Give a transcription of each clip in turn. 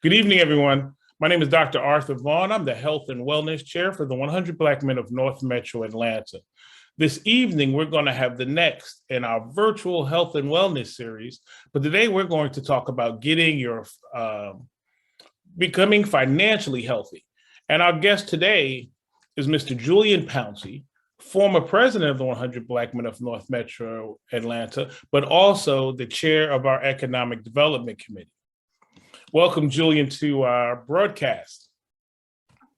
Good evening, everyone. My name is Dr. Arthur Vaughn. I'm the Health and Wellness Chair for the 100 Black Men of North Metro Atlanta. This evening, we're going to have the next in our virtual health and wellness series. But today, we're going to talk about becoming financially healthy. And our guest today is Mr. Julian Pouncy, former president of the 100 Black Men of North Metro Atlanta, but also the chair of our Economic Development Committee. Welcome, Julian, to our broadcast.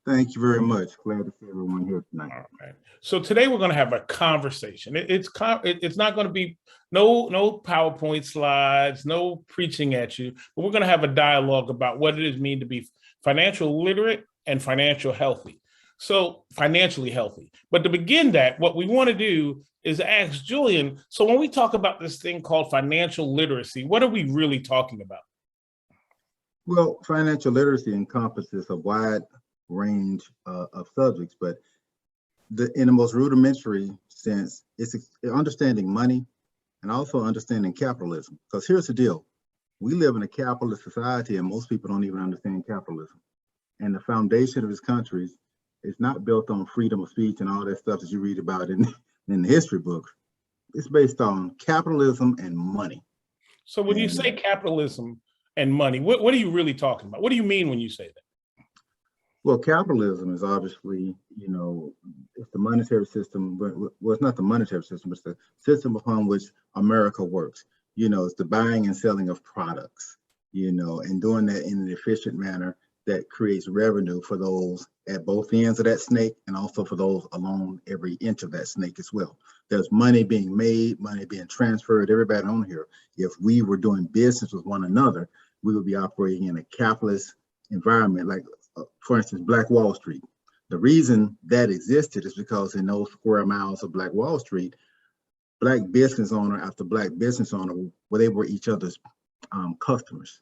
Thank you very much. Glad to see everyone here tonight. All right. So today we're going to have a conversation. It's not going to be no PowerPoint slides, no preaching at you, but we're going to have a dialogue about what it means to be financial literate and financially healthy. But to begin that, what we want to do is ask Julian, so when we talk about this thing called financial literacy, what are we really talking about? Well, financial literacy encompasses a wide range of subjects, but in the most rudimentary sense, it's understanding money and also understanding capitalism. Because here's the deal. We live in a capitalist society and most people don't even understand capitalism. And the foundation of this country is not built on freedom of speech and all that stuff that you read about in the history books. It's based on capitalism and money. So when you say capitalism and money, what are you really talking about? What do you mean when you say that? Well, capitalism is obviously, it's the monetary system. Well, it's not the monetary system, it's the system upon which America works. It's the buying and selling of products, and doing that in an efficient manner that creates revenue for those at both ends of that snake and also for those along every inch of that snake as well. There's money being made, money being transferred, everybody on here. If we were doing business with one another, we would be operating in a capitalist environment, like, for instance, Black Wall Street. The reason that existed is because in those square miles of Black Wall Street, Black business owner after Black business owner, they were each other's customers.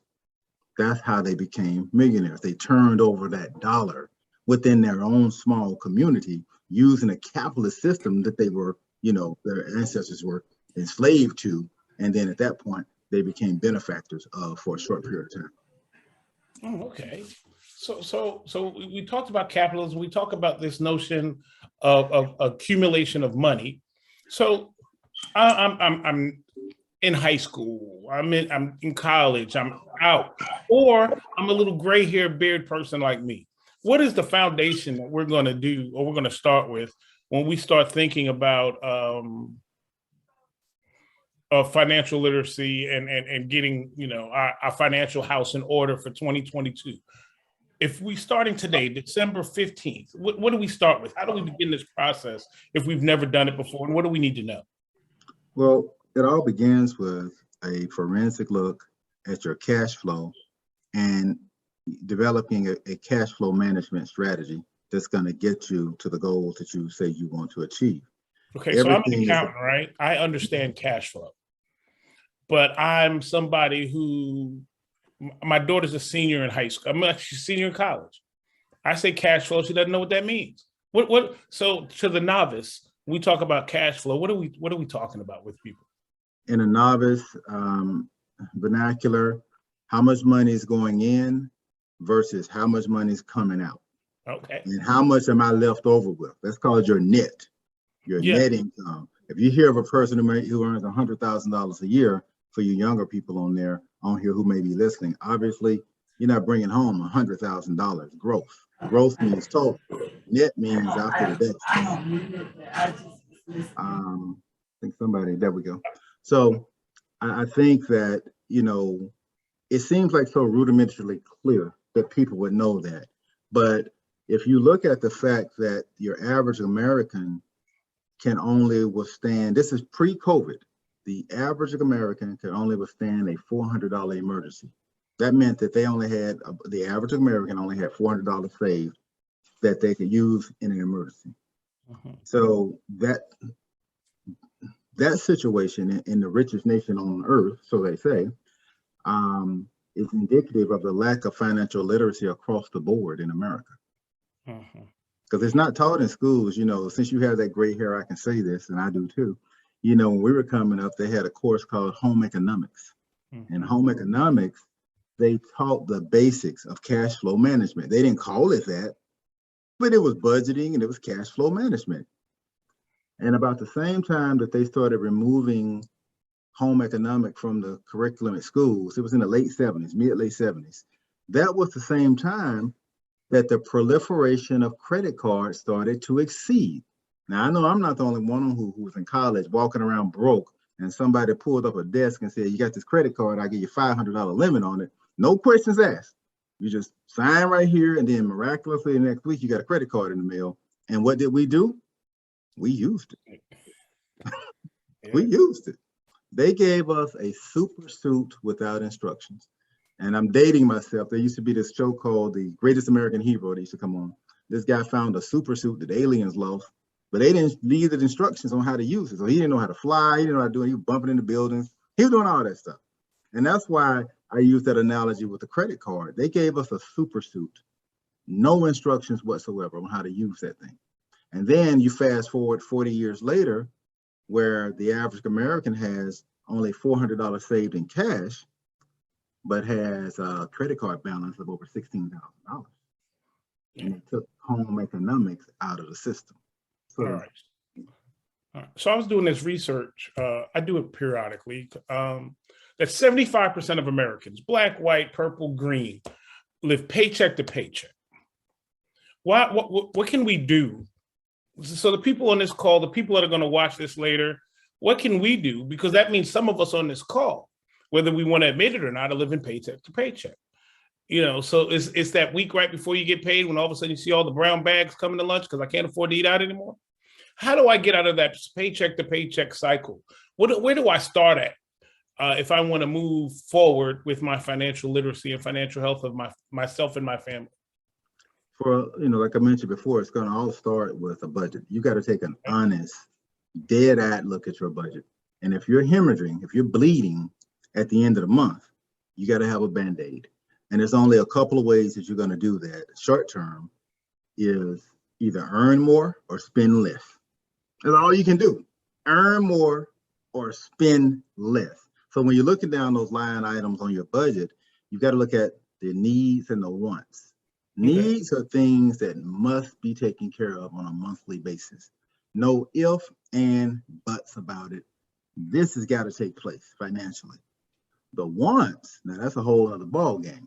That's how they became millionaires. They turned over that dollar within their own small community using a capitalist system that they were, their ancestors were enslaved to. And then at that point, they became benefactors for a short period of time. Oh, okay. So we talked about capitalism. We talk about this notion of accumulation of money. So I'm in high school. I'm in college. I'm out, or I'm a little gray hair beard person like me. What is the foundation that we're going to do, or we're going to start with when we start thinking about financial literacy and getting our financial house in order for 2022? If we starting today, December 15th, what do we start with? How do we begin this process if we've never done it before? And what do we need to know? Well, it all begins with a forensic look at your cash flow and developing a cash flow management strategy that's going to get you to the goals that you say you want to achieve. Okay, so I'm an accountant, right? I understand cash flow, but I'm somebody who, my daughter's a senior in high school. I'm actually a senior in college. I say cash flow, she doesn't know what that means. So to the novice, we talk about cash flow. What are we talking about with people? In a novice vernacular, how much money is going in versus how much money is coming out. Okay. And how much am I left over with? That's called your net, net income. If you hear of a person who earns $100,000 a year, for you younger people on here who may be listening, obviously you're not bringing home $100,000 gross. Gross means total. Net means after the debt. There we go. So I think that, it seems like so rudimentarily clear that people would know that. But if you look at the fact that your average American can only withstand, this is pre-COVID, the average American can only withstand a $400 emergency. That meant that the average American only had $400 saved that they could use in an emergency. So that situation in the richest nation on earth, so they say, is indicative of the lack of financial literacy across the board in America. Because it's not taught in schools. Since you have that gray hair, I can say this, and I do too. When we were coming up, they had a course called home economics. And home economics they taught the basics of cash flow management. They didn't call it that, but it was budgeting and it was cash flow management. And about the same time that they started removing home economic from the curriculum at schools, it was in the late 70s, mid-late 70s. That was the same time that the proliferation of credit cards started to exceed. Now, I know I'm not the only one who was in college walking around broke, and somebody pulled up a desk and said, you got this credit card, I'll give you $500 limit on it. No questions asked. You just sign right here, and then miraculously the next week, you got a credit card in the mail. And what did we do? We used it. We used it. They gave us a super suit without instructions. And I'm dating myself. There used to be this show called The Greatest American Hero that used to come on. This guy found a super suit that aliens lost, but they didn't leave the instructions on how to use it. So he didn't know how to fly. He didn't know how to do it. He was bumping into buildings. He was doing all that stuff. And that's why I use that analogy with the credit card. They gave us a super suit, no instructions whatsoever on how to use that thing. And then you fast forward 40 years later, where the average American has only $400 saved in cash, but has a credit card balance of over $16,000. And it took home economics out of the system. So, All right. So I was doing this research. I do it periodically. That 75% of Americans, black, white, purple, green, live paycheck to paycheck. What can we do? So the people on this call, the people that are going to watch this later, what can we do? Because that means some of us on this call, whether we want to admit it or not, are living paycheck to paycheck. You know, so it's that week right before you get paid when all of a sudden you see all the brown bags coming to lunch because I can't afford to eat out anymore. How do I get out of that paycheck to paycheck cycle? Where do I start at if I want to move forward with my financial literacy and financial health of myself and my family? For, like I mentioned before, it's going to all start with a budget. You got to take an honest, dead-eyed look at your budget. And if you're hemorrhaging, if you're bleeding at the end of the month, you got to have a Band-Aid. And there's only a couple of ways that you're going to do that. Short term is either earn more or spend less. That's all you can do. Earn more or spend less. So when you're looking down those line items on your budget, you got to look at the needs and the wants. Needs are things that must be taken care of on a monthly basis. No if and buts about it. This has got to take place financially. The wants, now that's a whole other ball game,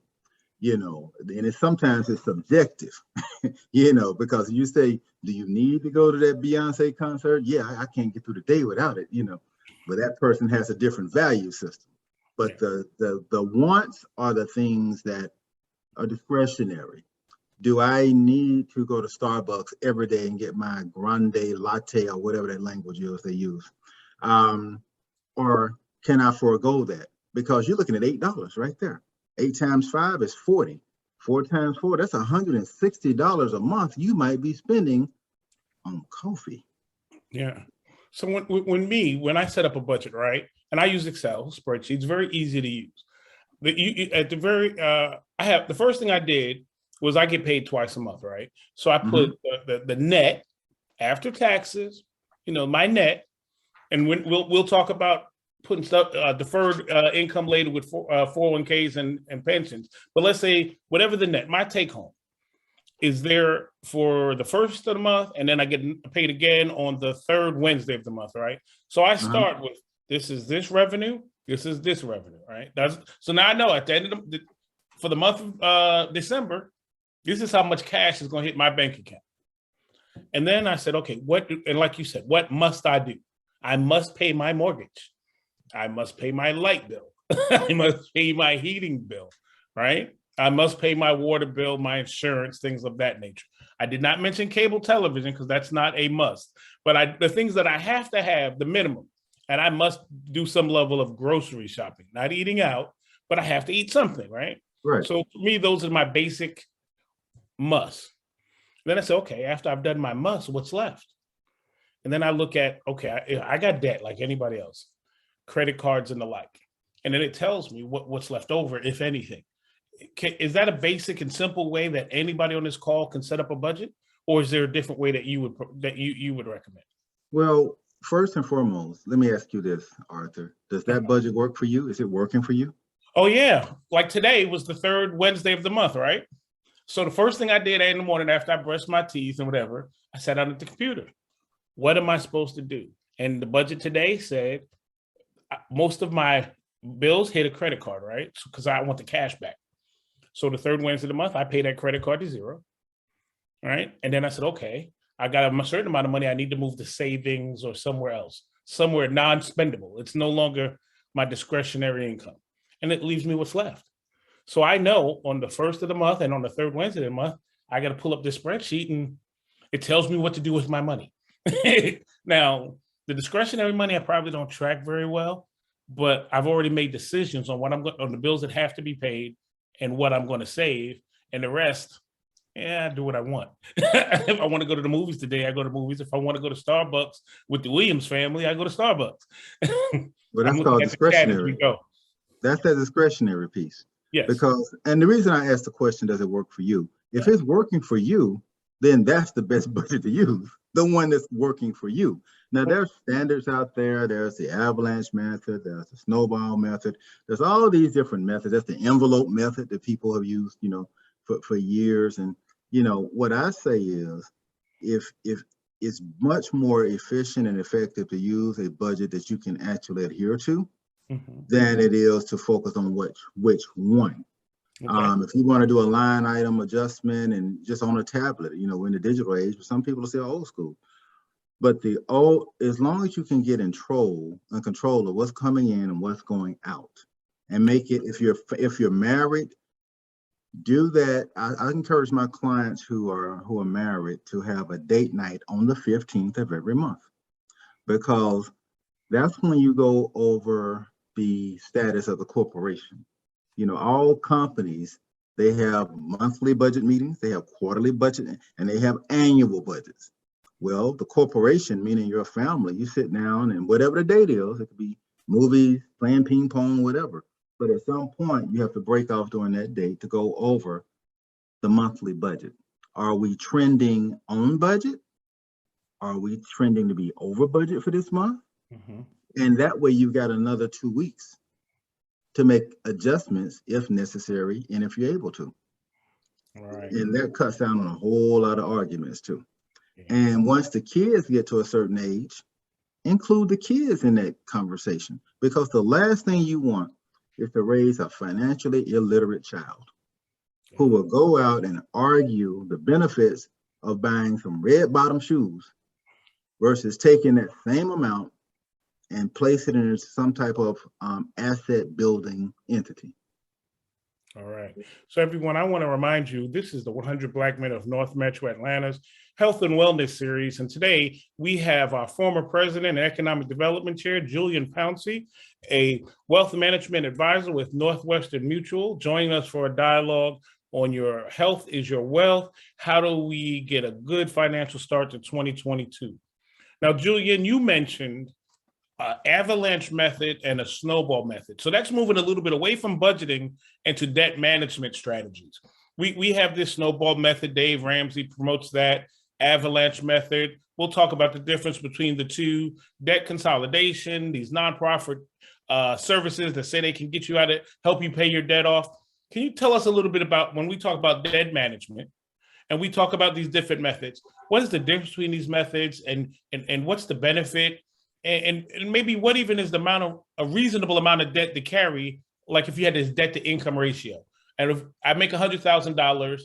and sometimes it's subjective, because you say, do you need to go to that Beyonce concert? Yeah, I can't get through the day without it, but that person has a different value system. But the wants are the things that are discretionary. Do I need to go to Starbucks every day and get my grande latte or whatever that language is they use? Or can I forego that? Because you're looking at $8 right there. 8 times 5 is 40. 4 times 4, that's $160 a month you might be spending on coffee. Yeah. So when I set up a budget, right, and I use Excel spreadsheets, very easy to use. The first thing I did was I get paid twice a month, right? So I put the net after taxes, my net, and we'll talk about putting stuff deferred income later with 401ks and pensions. But let's say whatever the net, my take home is there for the first of the month, and then I get paid again on the third Wednesday of the month, right? So I start with this is this revenue, this is this revenue, right? So now I know at the end of for the month of December, this is how much cash is going to hit my bank account. And then I said, okay, and like you said, what must I do? I must pay my mortgage. I must pay my light bill. I must pay my heating bill, right? I must pay my water bill, my insurance, things of that nature. I did not mention cable television because that's not a must, but the things that I have to have, the minimum, and I must do some level of grocery shopping, not eating out, but I have to eat something, right? Right. So for me, those are my basic must. Then I say, okay, after I've done my must, what's left? And then I look at, okay, I got debt like anybody else, credit cards and the like. And then it tells me what's left over, if anything. Is that a basic and simple way that anybody on this call can set up a budget? Or is there a different way that you would recommend? Well, first and foremost, let me ask you this, Arthur. Does that budget work for you? Is it working for you? Oh yeah, like today was the third Wednesday of the month, right? So the first thing I did in the morning after I brushed my teeth and whatever, I sat down at the computer. What am I supposed to do? And the budget today said most of my bills hit a credit card, right? Because I want the cash back. So the third Wednesday of the month, I pay that credit card to zero, right? And then I said, okay, I got a certain amount of money I need to move to savings or somewhere else, somewhere non-spendable. It's no longer my discretionary income. And it leaves me what's left. So I know on the first of the month and on the third Wednesday of the month, I got to pull up this spreadsheet and it tells me what to do with my money. Now, the discretionary money, I probably don't track very well, but I've already made decisions on what I'm going on the bills that have to be paid and what I'm going to save, and the rest, yeah, I do what I want. If I want to go to the movies today, I go to movies. If I want to go to Starbucks with the Williams family, I go to Starbucks. Well, I'm that's looking called at the chat as we discretionary. go. That's that discretionary piece. Yes. Because, and the reason I asked the question, does it work for you? If it's working for you, then that's the best budget to use, the one that's working for you. Now, there's standards out there. There's the avalanche method. There's the snowball method. There's all these different methods. That's the envelope method that people have used, for years. And, what I say is, if it's much more efficient and effective to use a budget that you can actually adhere to than it is to focus on which one. Okay. If you want to do a line item adjustment and just on a tablet, we're in the digital age, but some people will say old school. But as long as you can get in control of what's coming in and what's going out, and make it, if you're married, do that. I encourage my clients who are married to have a date night on the 15th of every month, because that's when you go over the status of the corporation. All companies, they have monthly budget meetings, they have quarterly budget, and they have annual budgets. Well, the corporation, meaning your family, you sit down and whatever the date is, it could be movies, playing ping pong, whatever. But at some point, you have to break off during that date to go over the monthly budget. Are we trending on budget? Are we trending to be over budget for this month? And that way you've got another 2 weeks to make adjustments if necessary and if you're able to. Right. And that cuts down on a whole lot of arguments too. And once the kids get to a certain age, include the kids in that conversation, because the last thing you want is to raise a financially illiterate child who will go out and argue the benefits of buying some red bottom shoes versus taking that same amount and place it in some type of asset building entity. All right. So everyone, I want to remind you, this is the 100 Black Men of North Metro Atlanta's Health and Wellness Series. And today we have our former president and economic development chair, Julian Pouncy, a wealth management advisor with Northwestern Mutual, joining us for a dialogue on your health is your wealth. How do we get a good financial start to 2022? Now, Julian, you mentioned avalanche method and a snowball method. So that's moving a little bit away from budgeting and to debt management strategies. We have this snowball method. Dave Ramsey promotes that. Avalanche method. We'll talk about the difference between the two. Debt consolidation, these nonprofit services that say they can get you out of, help you pay your debt off. Can you tell us a little bit about, when we talk about debt management and we talk about these different methods, what is the difference between these methods and what's the benefit? And maybe what even is the amount of a reasonable amount of debt to carry, like if you had this debt to income ratio, and if I make $100,000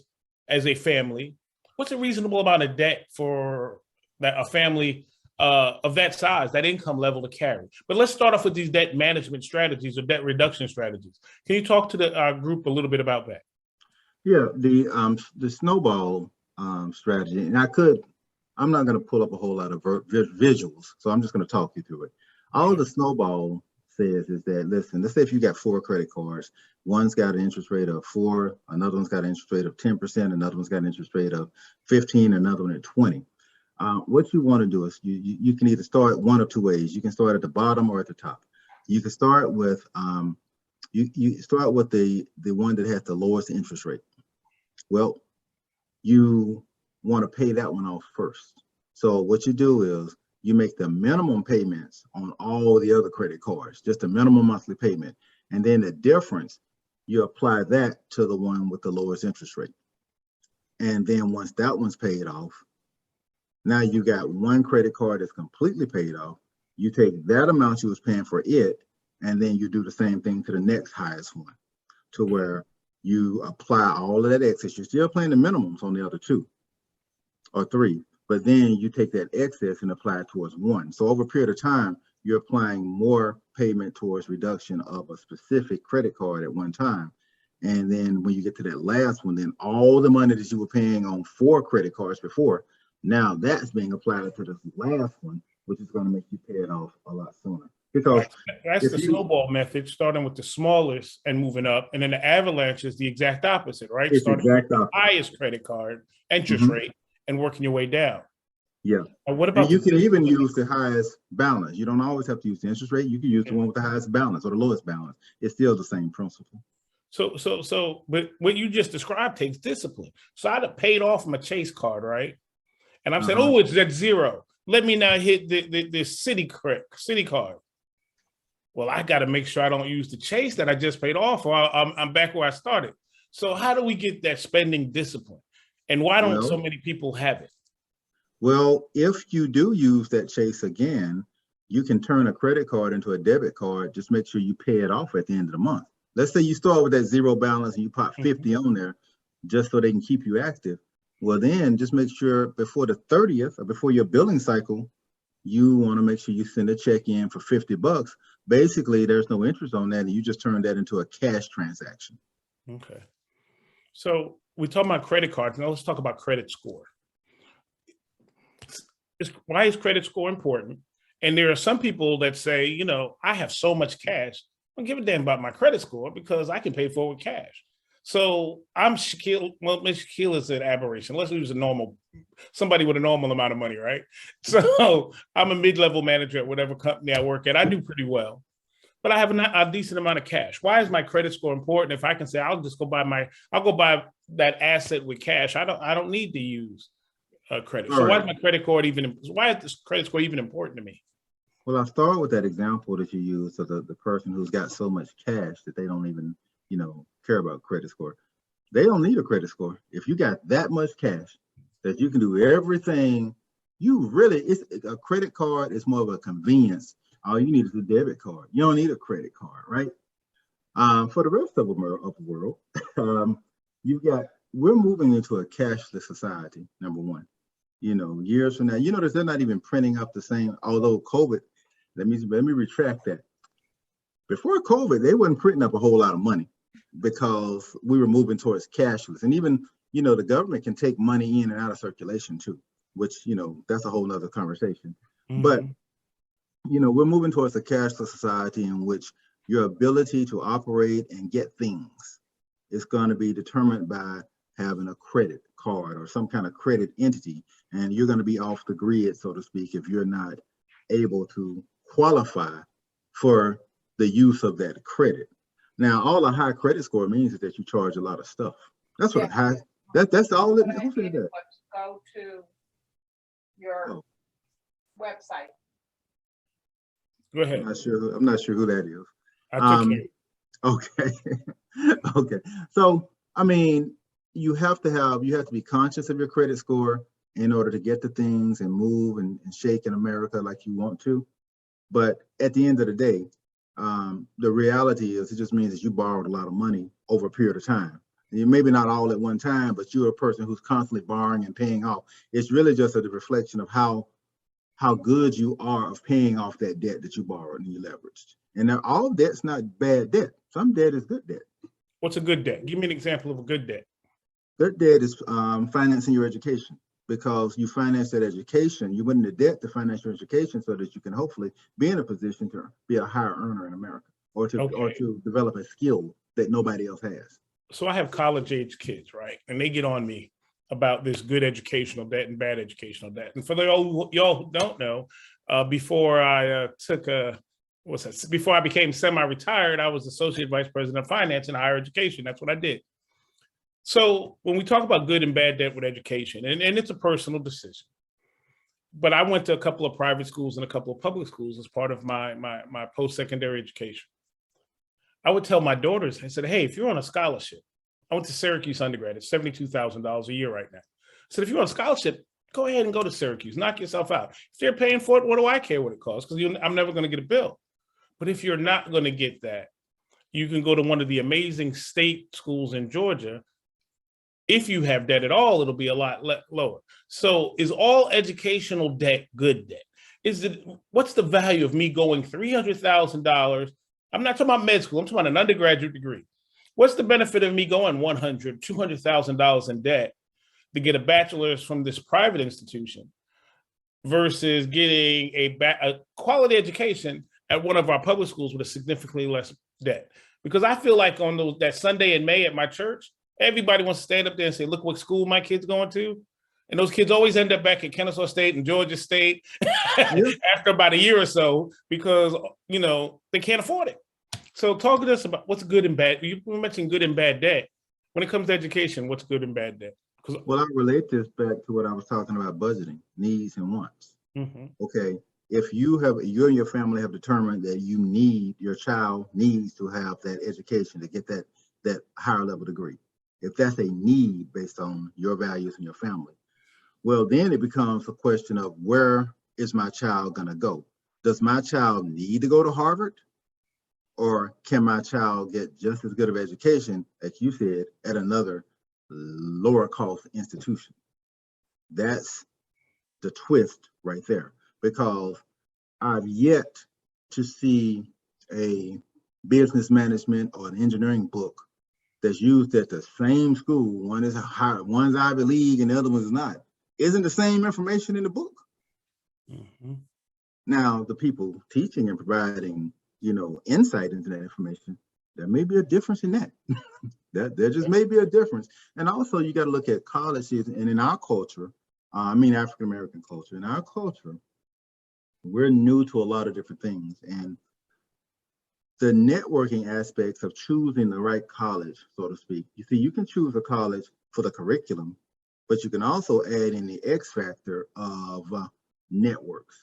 as a family, what's a reasonable amount of debt for that a family of that size, that income level to carry? But let's start off with these debt management strategies or debt reduction strategies. Can you talk to the group a little bit about that? Yeah, the snowball strategy, and I'm not going to pull up a whole lot of visuals, so I'm just going to talk you through it. All the snowball says is that, listen, let's say if you got 4 credit cards, one's got an interest rate of 4, another one's got an interest rate of 10%, another one's got an interest rate of 15, another one at 20. What you want to do is you can either start one of 2 ways. You can start at the bottom or at the top. You can start with you start with the one that has the lowest interest rate. Well, you want to pay that one off first. So what you do is you make the minimum payments on all the other credit cards, just a minimum monthly payment. And then the difference, you apply that to the one with the lowest interest rate. And then once that one's paid off, now you got one credit card that's completely paid off. You take that amount you was paying for it, and then you do the same thing to the next highest one, to where you apply all of that excess. You're still paying the minimums on the other two or three, but then you take that excess and apply it towards one. So over a period of time, you're applying more payment towards reduction of a specific credit card at one time. And then when you get to that last one, then all the money that you were paying on 4 credit cards before, now that's being applied to this last one, which is going to make you pay it off a lot sooner. Because that's the snowball method, starting with the smallest and moving up. And then the avalanche is the exact opposite, right? It's starting exact with the opposite. highest credit card interest rate and working your way down. Yeah. And what about you can even use the highest balance. You don't always have to use the interest rate. You can use the one with the highest balance or the lowest balance. It's still the same principle. But what you just described takes discipline. So I'd have paid off my Chase card, right? And I'm saying, oh, it's at 0. Let me now hit the city card. Well, I got to make sure I don't use the Chase that I just paid off, or I'm back where I started. So how do we get that spending discipline? And why don't so many people have it? Well, if you do use that Chase again, you can turn a credit card into a debit card. Just make sure you pay it off at the end of the month. Let's say you start with that 0 balance and you pop 50 on there just so they can keep you active. Well, then just make sure before the 30th or before your billing cycle, you want to make sure you send a check in for $50. Basically, there's no interest on that, and you just turn that into a cash transaction. Okay. So we talk about credit cards. Now let's talk about credit score. Why is credit score important? And there are some people that say, you know, I have so much cash, I don't give a damn about my credit score because I can pay for it with cash. So I'm Shaquille. Well, Miss Shaquille is an aberration. Let's use somebody with a normal amount of money, right? So I'm a mid-level manager at whatever company I work at. I do pretty well, but I have a decent amount of cash. Why is my credit score important? If I can say I'll go buy that asset with cash, I don't need to use credit. So why is my credit score even important to me? Well, I'll start with that example that you used of the person who's got so much cash that they don't even, care about credit score. They don't need a credit score. If you got that much cash that you can do everything, it's a credit card is more of a convenience. All you need is a debit card. You don't need a credit card, right? For the rest of the world, we're moving into a cashless society, number one. Years from now, they're not even printing up the same, although COVID, let me retract that. Before COVID, they weren't printing up a whole lot of money because we were moving towards cashless. And even, the government can take money in and out of circulation too, which, that's a whole nother conversation. But, we're moving towards a cashless society in which your ability to operate and get things is going to be determined by having a credit card or some kind of credit entity. And you're going to be off the grid, so to speak, if you're not able to qualify for the use of that credit. Now, all a high credit score means is that you charge a lot of stuff. That's what that's all it means. Go to your website. Go ahead. I'm not sure who that is. I took Okay. Okay. So, you have to be conscious of your credit score in order to get the things and move and shake in America like you want to. But at the end of the day, the reality is it just means that you borrowed a lot of money over a period of time. And maybe not all at one time, but you're a person who's constantly borrowing and paying off. It's really just a reflection of how good you are of paying off that debt that you borrowed and you leveraged. And now all debt's not bad debt. Some debt is good debt. What's a good debt? Give me an example of a good debt. Good debt is financing your education, because you finance that education. You went into debt to finance your education so that you can hopefully be in a position to be a higher earner in America or to develop a skill that nobody else has. So I have college age kids, right? And they get on me about this good educational debt and bad educational debt. And for y'all who don't know, before I before I became semi-retired, I was Associate Vice President of Finance in higher education. That's what I did. So when we talk about good and bad debt with education, and it's a personal decision, but I went to a couple of private schools and a couple of public schools as part of my post-secondary education. I would tell my daughters, I said, hey, if you're on a scholarship, I went to Syracuse undergrad, it's $72,000 a year right now. I said, if you're on a scholarship, go ahead and go to Syracuse, knock yourself out. If they're paying for it, what do I care what it costs? Because I'm never going to get a bill. But if you're not going to get that, you can go to one of the amazing state schools in Georgia. If you have debt at all, it'll be a lot lower. So is all educational debt good debt? What's the value of me going $300,000? I'm not talking about med school, I'm talking about an undergraduate degree. What's the benefit of me going $100,000, $200,000 in debt to get a bachelor's from this private institution versus getting a quality education at one of our public schools with a significantly less debt? Because I feel like on that Sunday in May at my church, everybody wants to stand up there and say, look what school my kid's going to. And those kids always end up back at Kennesaw State and Georgia State after about a year or so because, they can't afford it. So talk to us about what's good and bad. You mentioned good and bad debt. When it comes to education, what's good and bad debt? Well, I relate this back to what I was talking about, budgeting, needs and wants. Mm-hmm. Okay, if you and your family have determined that your child needs to have that education to get that higher level degree, if that's a need based on your values and your family, well, then it becomes a question of where is my child going to go? Does my child need to go to Harvard? Or can my child get just as good of education, like you said, at another lower cost institution? That's the twist right there, because I've yet to see a business management or an engineering book that's used at the same school. One is one's Ivy League and the other one's not. Isn't the same information in the book? Mm-hmm. Now, the people teaching and providing, insight into that information, there may be a difference in that. There just may be a difference. And also you got to look at colleges, and in our culture, African-American culture, in our culture, we're new to a lot of different things. And the networking aspects of choosing the right college, so to speak, you can choose a college for the curriculum, but you can also add in the X factor of networks.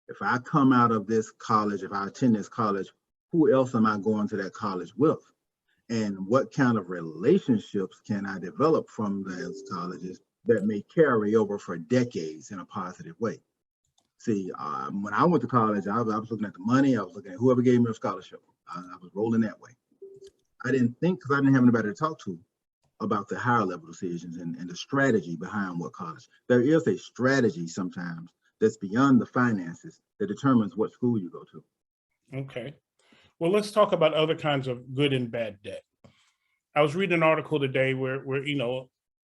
If I come out of this college, if I attend this college, who else am I going to that college with? And what kind of relationships can I develop from those colleges that may carry over for decades in a positive way? See, when I went to college, I was looking at the money, I was looking at whoever gave me a scholarship. I was rolling that way. I didn't think, because I didn't have anybody to talk to about the higher level decisions and the strategy behind what college. There is a strategy sometimes that's beyond the finances that determines what school you go to. Okay. Well, let's talk about other kinds of good and bad debt. I was reading an article today where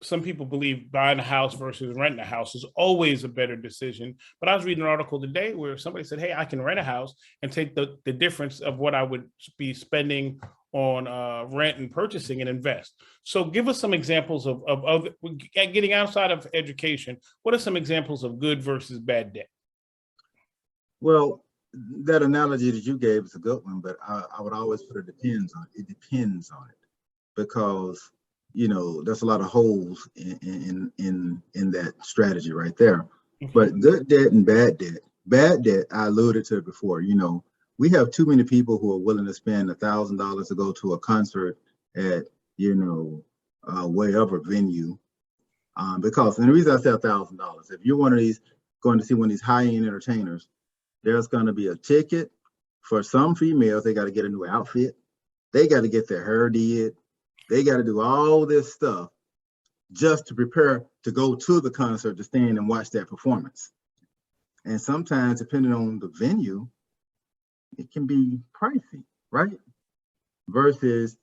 some people believe buying a house versus renting a house is always a better decision. But I was reading an article today where somebody said, hey, I can rent a house and take the difference of what I would be spending on rent and purchasing and invest. So give us some examples of getting outside of education. What are some examples of good versus bad debt? Well, that analogy that you gave is a good one, but I would always put it depends on it. It depends on it, because there's a lot of holes in that strategy right there. Mm-hmm. But good debt and bad debt, I alluded to it before. We have too many people who are willing to spend $1,000 to go to a concert at wherever venue, because, and the reason I say $1,000, if you're one of these going to see one of these high-end entertainers, there's going to be a ticket. For some females, they got to get a new outfit, they got to get their hair did, they got to do all this stuff just to prepare to go to the concert, to stand and watch that performance. And sometimes, depending on the venue, it can be pricey, right? Versus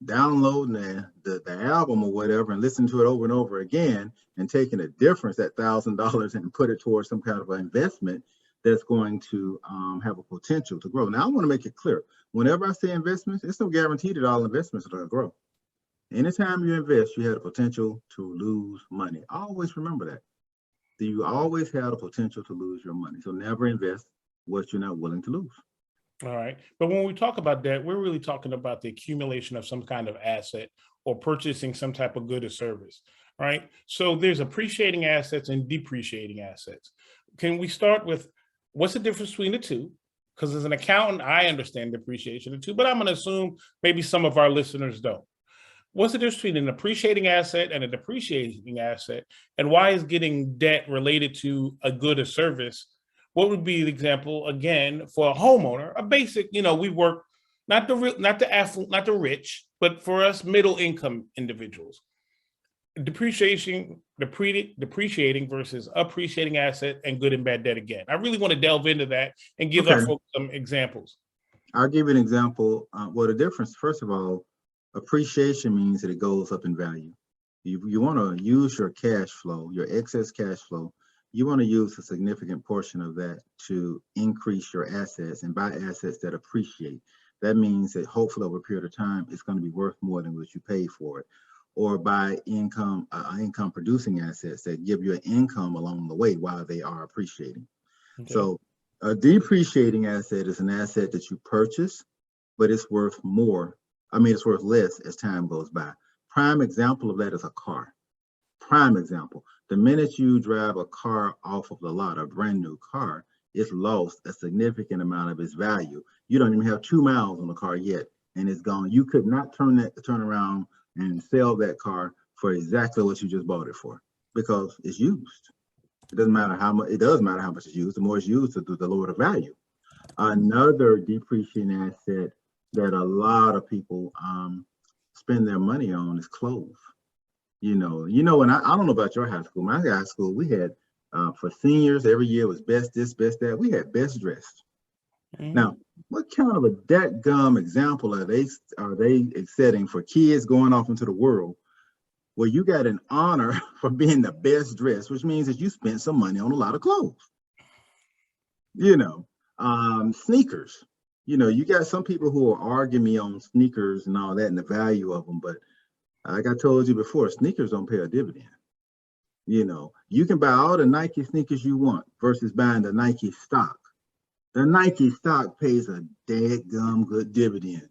downloading the album or whatever and listening to it over and over again and taking the difference, that $1,000, and put it towards some kind of an investment that's going to have a potential to grow. Now, I want to make it clear, whenever I say investments, it's no guarantee that all investments are going to grow. Anytime you invest, you have the potential to lose money. Always remember that. You always have the potential to lose your money. So never invest what you're not willing to lose. All right. But when we talk about that, we're really talking about the accumulation of some kind of asset or purchasing some type of good or service, right? So there's appreciating assets and depreciating assets. Can we start with what's the difference between the two? because as an accountant, I understand depreciation too, but I'm going to assume maybe some of our listeners don't. What's the difference between an appreciating asset and a depreciating asset? And why is getting debt related to a good or service? What would be the example, again, for a homeowner, a basic, we work, not the affluent, not the rich, but for us middle income individuals. Depreciating versus appreciating asset and good and bad debt again. I really want to delve into that and give our folks some examples. I'll give you an example. Well, the difference, first of all, appreciation means that it goes up in value. You want to use your cash flow, your excess cash flow. You want to use a significant portion of that to increase your assets and buy assets that appreciate. That means that hopefully over a period of time, it's going to be worth more than what you paid for it. Or buy income producing assets that give you an income along the way while they are appreciating. Okay. So a depreciating asset is an asset that you purchase, but it's worth more. It's worth less as time goes by. Prime example of that is a car. Prime example. The minute you drive a car off of the lot, a brand new car, it's lost a significant amount of its value. You don't even have 2 miles on the car yet, and it's gone. You could not turn around and sell that car for exactly what you just bought it for, because it's used. It doesn't matter how much. It does matter how much it's used. The more it's used, the lower the value. Another depreciating asset that a lot of people spend their money on is clothes. And I don't know about your high school. My high school, we had for seniors every year was best this, best that. We had best dressed. Now, what kind of a dadgum example are they setting for kids going off into the world where you got an honor for being the best dressed, which means that you spent some money on a lot of clothes? Sneakers. You got some people who are arguing me on sneakers and all that and the value of them, but like I told you before, sneakers don't pay a dividend. You can buy all the Nike sneakers you want versus buying the Nike stock. The Nike stock pays a dadgum good dividend.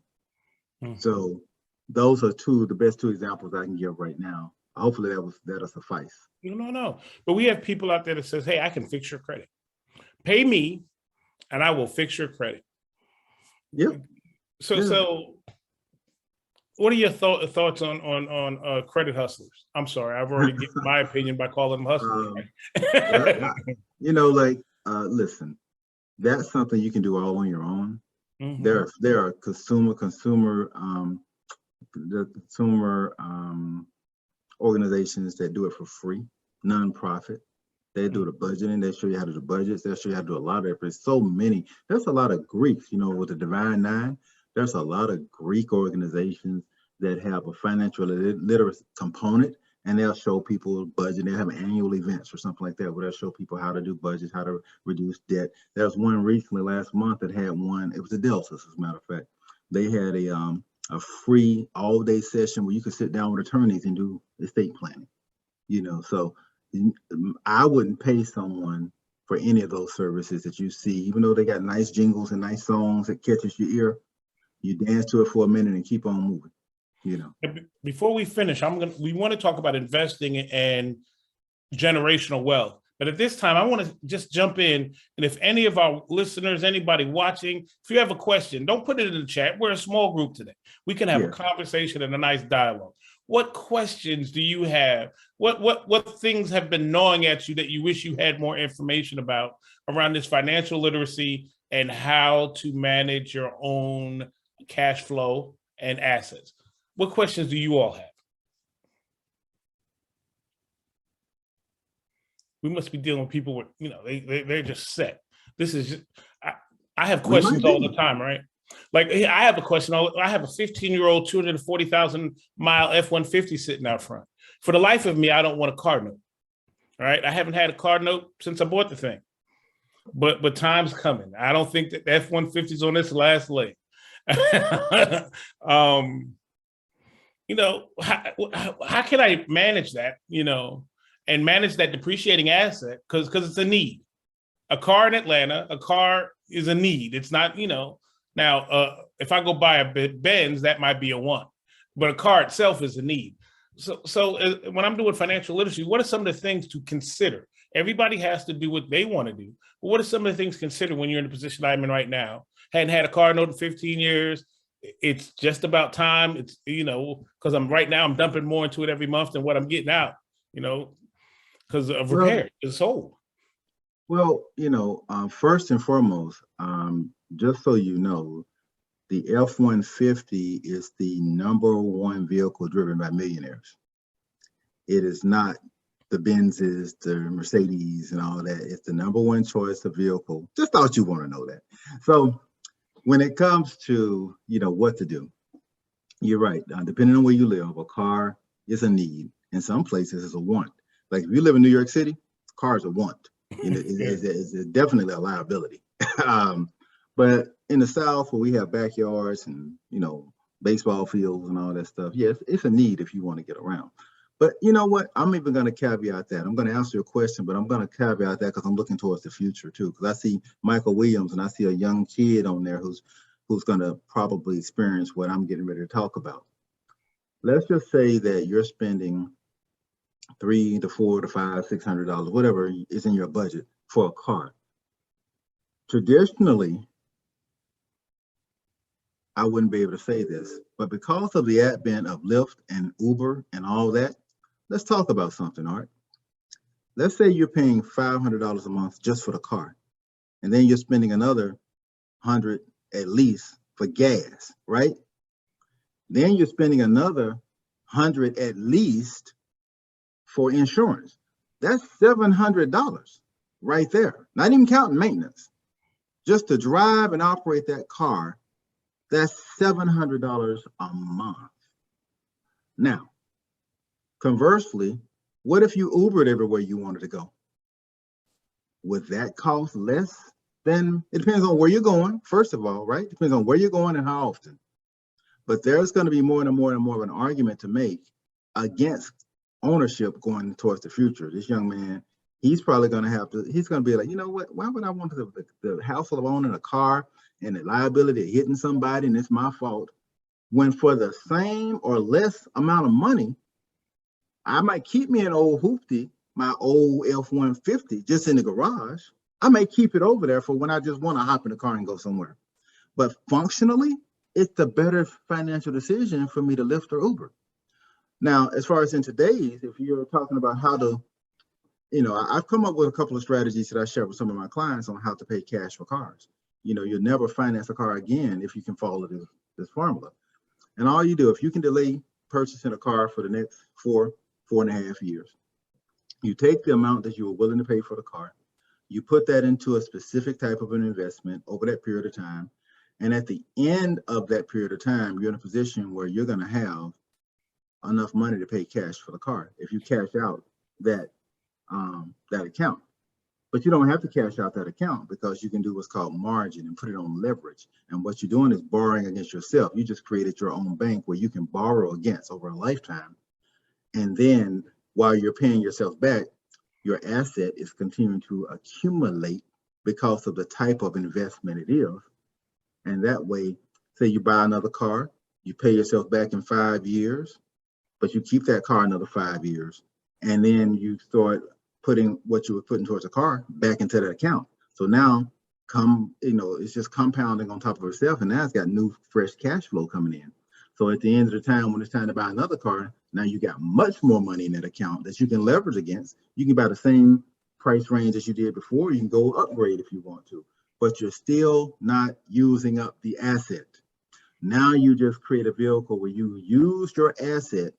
So those are the best two examples I can give right now. Hopefully that'll suffice. No. But we have people out there that says, hey, I can fix your credit. Pay me and I will fix your credit. Yep. So what are your thoughts on credit hustlers? I'm sorry, I've already given my opinion by calling them hustlers. Listen, that's something you can do all on your own. Mm-hmm. There are consumer organizations that do it for free, nonprofit. They do the budgeting. They show you how to do budgets. They'll show you how to do a lot of it. There's so many. There's a lot of Greeks, with the Divine Nine. There's a lot of Greek organizations that have a financial literacy component, and they'll show people budgeting. They have annual events or something like that where they'll show people how to do budgets, how to reduce debt. There was one recently last month that had one. It was the Deltas, as a matter of fact. They had a free all-day session where you could sit down with attorneys and do estate planning. So I wouldn't pay someone for any of those services that you see, even though they got nice jingles and nice songs that catches your ear. You dance to it for a minute and keep on moving. Before we finish, we want to talk about investing and generational wealth. But at this time, I want to just jump in. And if any of our listeners, anybody watching, if you have a question, don't put it in the chat. We're a small group today. We can have a conversation and a nice dialogue. What questions do you have? What things have been gnawing at you that you wish you had more information about around this financial literacy and how to manage your own cash flow and assets? What questions do you all have? We must be dealing with people with, they're just set. This is just, I have questions all the time, right? Like I have a question. I have a 15-year-old 240,000 mile F-150 sitting out front. For the life of me, I don't want a car note. All right. I haven't had a car note since I bought the thing, but time's coming. I don't think that F-150 is on its last leg. How can I manage that, and manage that depreciating asset? Because it's a need. A car in Atlanta, a car is a need. It's not, now, if I go buy a Benz, that might be a want, but a car itself is a need. So when I'm doing financial literacy, what are some of the things to consider? Everybody has to do what they want to do. But what are some of the things to consider when you're in the position I'm in right now? Hadn't had a car note in 15 years. It's just about time. It's, because I'm dumping more into it every month than what I'm getting out, because of Well, repair. It's old. well, first and foremost, just so you know, the F-150 is the #1 vehicle driven by millionaires. It is not the Benzes, the Mercedes, and all that. It's the #1 choice of vehicle. Just thought you want to know that. So when it comes to, what to do, you're right. Depending on where you live, a car is a need. In some places, it's a want. Like if you live in New York City, cars are want. It's definitely a liability. But in the South, where we have backyards and, baseball fields and all that stuff, yes, it's a need if you want to get around. But you know what? I'm even going to caveat that. I'm going to answer your question, but I'm going to caveat that because I'm looking towards the future too. Because I see Michael Williams and I see a young kid on there who's going to probably experience what I'm getting ready to talk about. Let's just say that you're spending $300 to $400 to $500, $600, whatever is in your budget for a car. Traditionally, I wouldn't be able to say this, but because of the advent of Lyft and Uber and all that, let's talk about something, Art. Let's say you're paying $500 a month just for the car, and then you're spending another 100 at least for gas, right? Then you're spending another 100 at least for insurance. That's $700 right there. Not even counting maintenance. Just to drive and operate that car, that's $700 a month. Now, conversely, what if you Ubered everywhere you wanted to go? Would that cost less? Then it depends on where you're going, first of all, right? Depends on where you're going and how often. But there's going to be more and more and more of an argument to make against ownership going towards the future. This young man, he's probably going to he's going to be like, you know what? Why would I want the hassle of owning a car and the liability of hitting somebody and it's my fault, when for the same or less amount of money, I might keep me an old hoopty, my old F-150 just in the garage. I may keep it over there for when I just want to hop in the car and go somewhere. But functionally, it's the better financial decision for me to Lyft or Uber. Now, as far as in today's, if you're talking about how to, I've come up with a couple of strategies that I share with some of my clients on how to pay cash for cars. You'll never finance a car again if you can follow this formula. And all you do, if you can delay purchasing a car for the next 4.5 years, you take the amount that you were willing to pay for the car, you put that into a specific type of an investment over that period of time. And at the end of that period of time, you're in a position where you're going to have enough money to pay cash for the car if you cash out that account. But you don't have to cash out that account because you can do what's called margin and put it on leverage. And what you're doing is borrowing against yourself. You just created your own bank where you can borrow against over a lifetime. And then while you're paying yourself back, your asset is continuing to accumulate because of the type of investment it is. And that way, say you buy another car, you pay yourself back in 5 years, but you keep that car another 5 years. And then you start putting what you were putting towards a car back into that account. So now it's just compounding on top of itself. And now it's got new, fresh cash flow coming in. So at the end of the time, when it's time to buy another car, now you got much more money in that account that you can leverage against. You can buy the same price range as you did before. You can go upgrade if you want to, but you're still not using up the asset. Now you just create a vehicle where you use your asset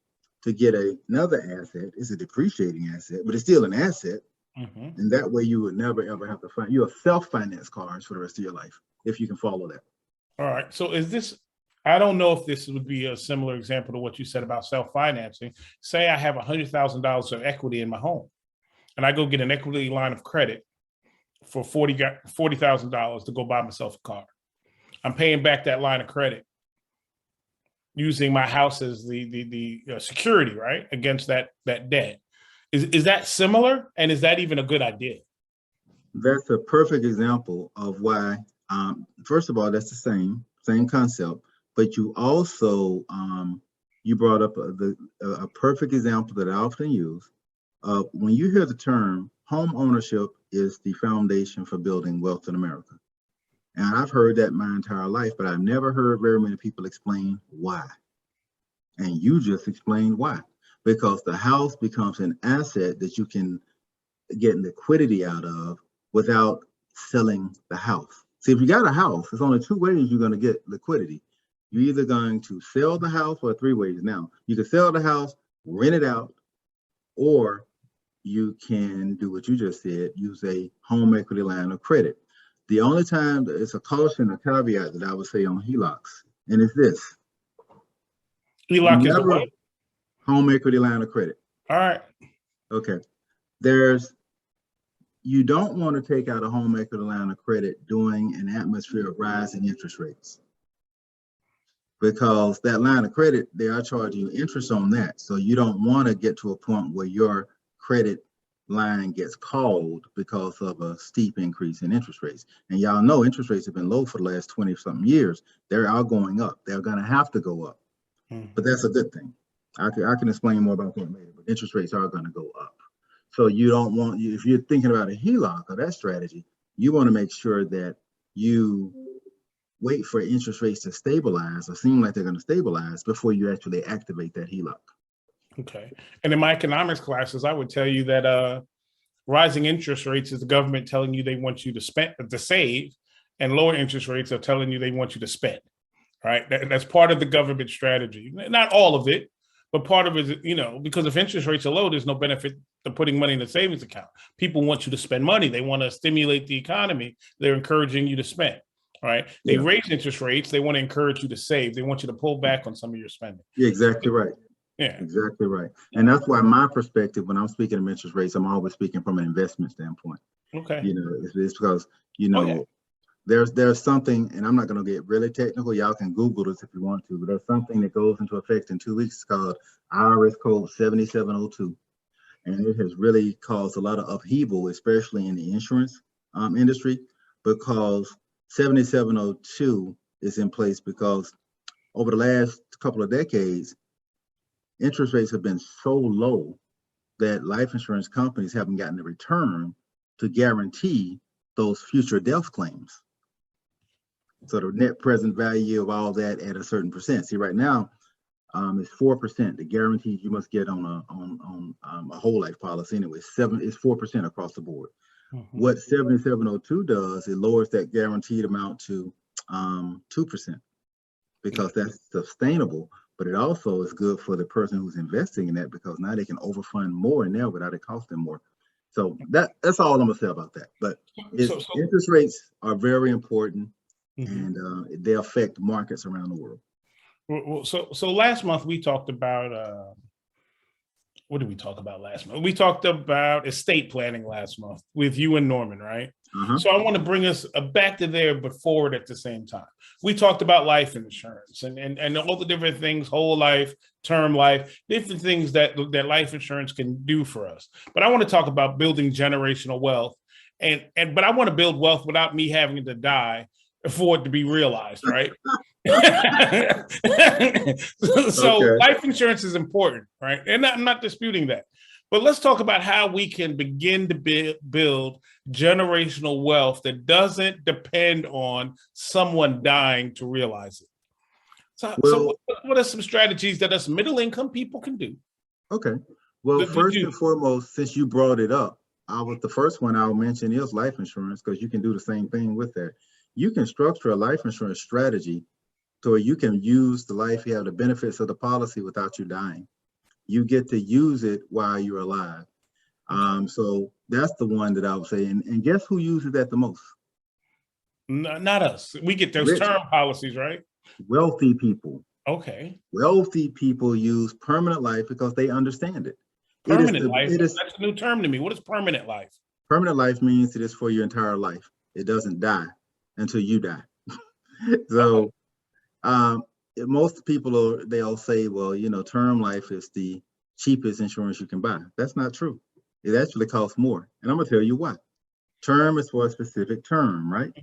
to get another asset. It's a depreciating asset, but it's still an asset. Mm-hmm. And that way you would never, ever have to you'll self-finance cars for the rest of your life, if you can follow that. All right. So I don't know if this would be a similar example to what you said about self-financing. Say I have $100,000 of equity in my home and I go get an equity line of credit for $40,000 to go buy myself a car. I'm paying back that line of credit using my house as the security, right, against that debt. Is that similar? And is that even a good idea? That's a perfect example of why, first of all, that's the same concept, but you also you brought up a perfect example that I often use. When you hear the term home ownership is the foundation for building wealth in America. And I've heard that my entire life, but I've never heard very many people explain why. And you just explained why. Because the house becomes an asset that you can get liquidity out of without selling the house. See, if you got a house, there's only two ways you're going to get liquidity. You're either going to sell the house, or three ways now. You can sell the house, rent it out, or you can do what you just said, use a home equity line of credit. The only time it's a caution, a caveat that I would say on HELOCs, and it's this. HELOC is what? Home equity line of credit. All right. Okay. You don't want to take out a home equity line of credit during an atmosphere of rising interest rates, because that line of credit, they are charging you interest on that. So you don't want to get to a point where your credit line gets called because of a steep increase in interest rates. And y'all know interest rates have been low for the last 20 something years. They're all going up. They're going to have to go up, but that's a good thing. I can explain more about that later, but interest rates are going to go up. So you don't want, if you're thinking about a HELOC or that strategy, you want to make sure that you wait for interest rates to stabilize or seem like they're going to stabilize before you actually activate that HELOC. Okay. And in my economics classes, I would tell you that rising interest rates is the government telling you they want you to save, and lower interest rates are telling you they want you to spend. Right. That's part of the government strategy. Not all of it, but part of it is, because if interest rates are low, there's no benefit to putting money in the savings account. People want you to spend money. They want to stimulate the economy. They're encouraging you to spend. Right. They raise interest rates. They want to encourage you to save. They want you to pull back on some of your spending. Yeah, exactly right. Yeah, exactly right. And that's why my perspective, when I'm speaking of interest rates, I'm always speaking from an investment standpoint. Okay. It's because, there's something, and I'm not going to get really technical. Y'all can Google this if you want to, but there's something that goes into effect in 2 weeks called IRS code 7702. And it has really caused a lot of upheaval, especially in the insurance industry, because 7702 is in place because over the last couple of decades, interest rates have been so low that life insurance companies haven't gotten a return to guarantee those future death claims. So the net present value of all that at a certain percent. See, right now, it's 4%. The guarantees you must get on a whole life policy anyway, it's 4% across the board. Mm-hmm. What 7702 does, it lowers that guaranteed amount to 2%, because that's sustainable. But it also is good for the person who's investing in that, because now they can overfund more in there without it costing more. So that's all I'm gonna say about that. But interest rates are very important, and they affect markets around the world. Well, so last month we talked about what did we talk about last month? We talked about estate planning last month with you and Norman, right? So I want to bring us back to there, but forward at the same time. We talked about life insurance and all the different things, whole life, term life, different things that life insurance can do for us. But I want to talk about building generational wealth, but I want to build wealth without me having to die for it to be realized, right? So life insurance is important, right? And I'm not disputing that. But let's talk about how we can begin to build generational wealth that doesn't depend on someone dying to realize it. So what are some strategies that us middle-income people can do? Okay. Well, first and foremost, since you brought it up, the first one I'll mention is life insurance, because you can do the same thing with that. You can structure a life insurance strategy so you can use the life, you have the benefits of the policy without you dying. You get to use it while you're alive. So that's the one that I would say. And guess who uses that the most? Not us. We get those term policies, right? Wealthy people. Okay. Wealthy people use permanent life because they understand it. Permanent life? That's a new term to me. What is permanent life? Permanent life means it is for your entire life. It doesn't die until you die. So most people they'll say, well, term life is the cheapest insurance you can buy. That's not true. It actually costs more. And I'm gonna tell you why. Term is for a specific term, right?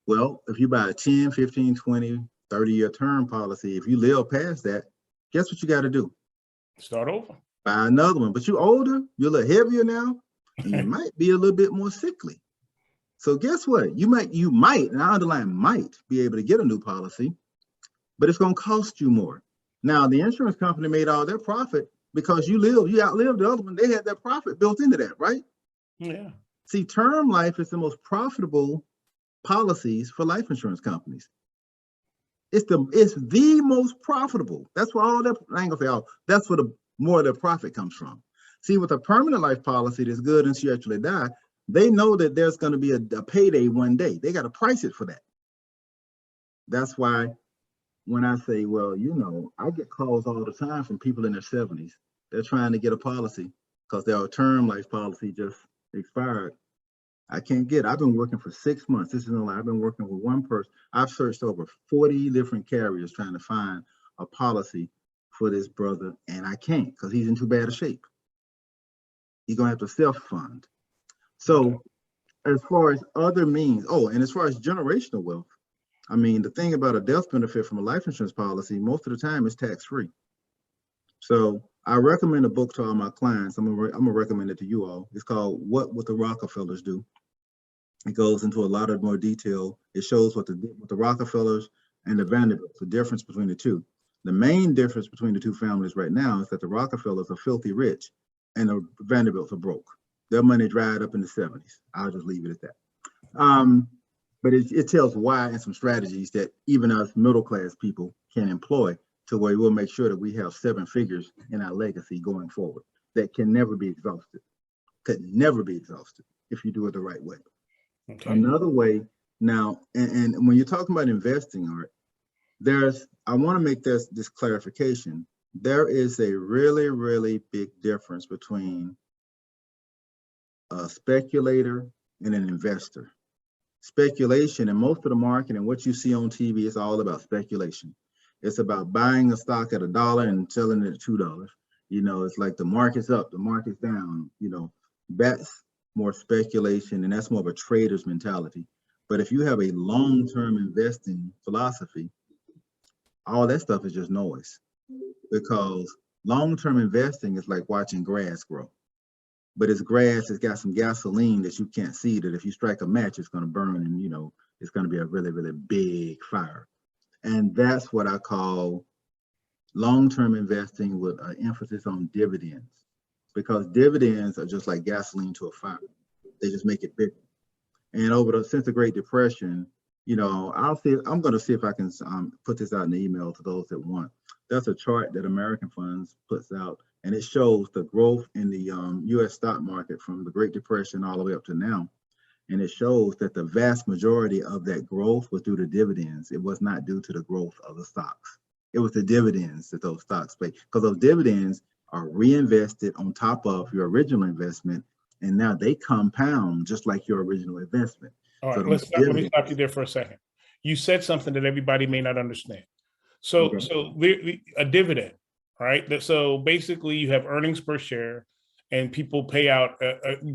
Well, if you buy a 10, 15, 20, 30-year term policy, if you live past that, guess what you got to do? Start over. Buy another one. But you're older, you're a little heavier now, and you might be a little bit more sickly. So guess what? You might, and I underline might, be able to get a new policy, but it's going to cost you more. Now, the insurance company made all their profit because you outlived the other one. They had their profit built into that, right? Yeah. See, term life is the most profitable policies for life insurance companies. It's the most profitable. That's where all that, I ain't gonna say all, that's where the more of their profit comes from. See, with a permanent life policy that's good until you actually die, they know that there's going to be a payday one day. They got to price it for that. That's why when I say, well, I get calls all the time from people in their 70s. They're trying to get a policy because their term life policy just expired. I can't get it. I've been working for 6 months. This is no lie. I've been working with one person. I've searched over 40 different carriers trying to find a policy for this brother, and I can't because he's in too bad a shape. He's going to have to self-fund. So as far as other means, and as far as generational wealth, I mean, the thing about a death benefit from a life insurance policy, most of the time is tax-free. So I recommend a book to all my clients. I'm gonna recommend it to you all. It's called What Would the Rockefellers Do? It goes into a lot of more detail. It shows what the Rockefellers and the Vanderbilts, the difference between the two. The main difference between the two families right now is that the Rockefellers are filthy rich and the Vanderbilts are broke. Their money dried up in the 70s. I'll just leave it at that. But it tells why and some strategies that even us middle-class people can employ to where we'll make sure that we have 7 figures in our legacy going forward that can never be exhausted. Could never be exhausted if you do it the right way. Okay. Another way now, and when you're talking about investing, Art, I want to make this clarification. There is a really, really big difference between a speculator and an investor. Speculation, and most of the market and what you see on TV is all about speculation. It's about buying a stock at $1 and selling it at $2. It's like the market's up, the market's down. That's more speculation, and that's more of a trader's mentality. But if you have a long-term investing philosophy, all that stuff is just noise, because long-term investing is like watching grass grow. But it's grass, it's got some gasoline that you can't see, that if you strike a match, it's going to burn, and it's going to be a really, really big fire. And that's what I call long-term investing with an emphasis on dividends, because dividends are just like gasoline to a fire. They just make it bigger. And since the Great Depression, I'm going to see if I can put this out in the email to those that want. That's a chart that American Funds puts out, and it shows the growth in the U.S. stock market from the Great Depression all the way up to now. And it shows that the vast majority of that growth was due to dividends. It was not due to the growth of the stocks. It was the dividends that those stocks pay, because those dividends are reinvested on top of your original investment, and now they compound just like your original investment. All right, let me stop you there for a second. You said something that everybody may not understand. So a dividend, right? So basically you have earnings per share, and people pay out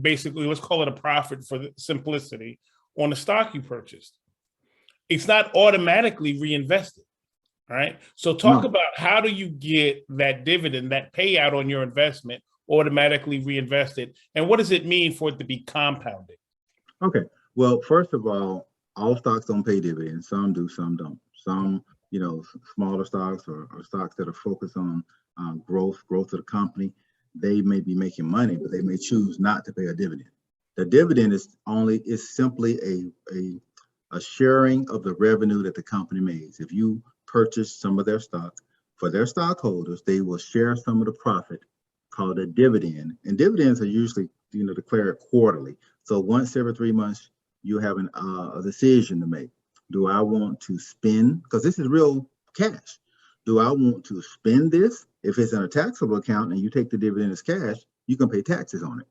basically, let's call it a profit for the simplicity, on the stock you purchased. It's not automatically reinvested, right? So talk about how do you get that dividend, that payout on your investment automatically reinvested, and what does it mean for it to be compounded? Okay. Well, first of all stocks don't pay dividends. Some do, some don't. Some, smaller stocks or stocks that are focused on growth of the company, they may be making money, but they may choose not to pay a dividend. The dividend is simply a sharing of the revenue that the company makes. If you purchase some of their stock, for their stockholders, they will share some of the profit, called a dividend. And dividends are usually, declared quarterly. So once every 3 months, you have a decision to make. Do I want to spend, because this is real cash, do I want to spend this? If it's in a taxable account and you take the dividend as cash, you can pay taxes on it.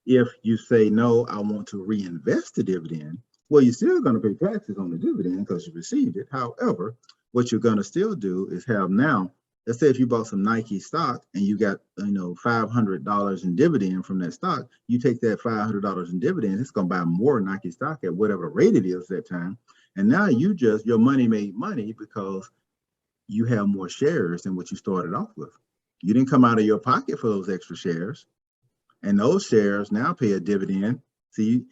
If you say, no, I want to reinvest the dividend, well, you're still going to pay taxes on the dividend because you received it. However, what you're going to still do is have now, let's say if you bought some Nike stock and you got, $500 in dividend from that stock, you take that $500 in dividends, it's going to buy more Nike stock at whatever rate it is that time. And now your money made money because you have more shares than what you started off with. You didn't come out of your pocket for those extra shares. And those shares now pay a dividend. See,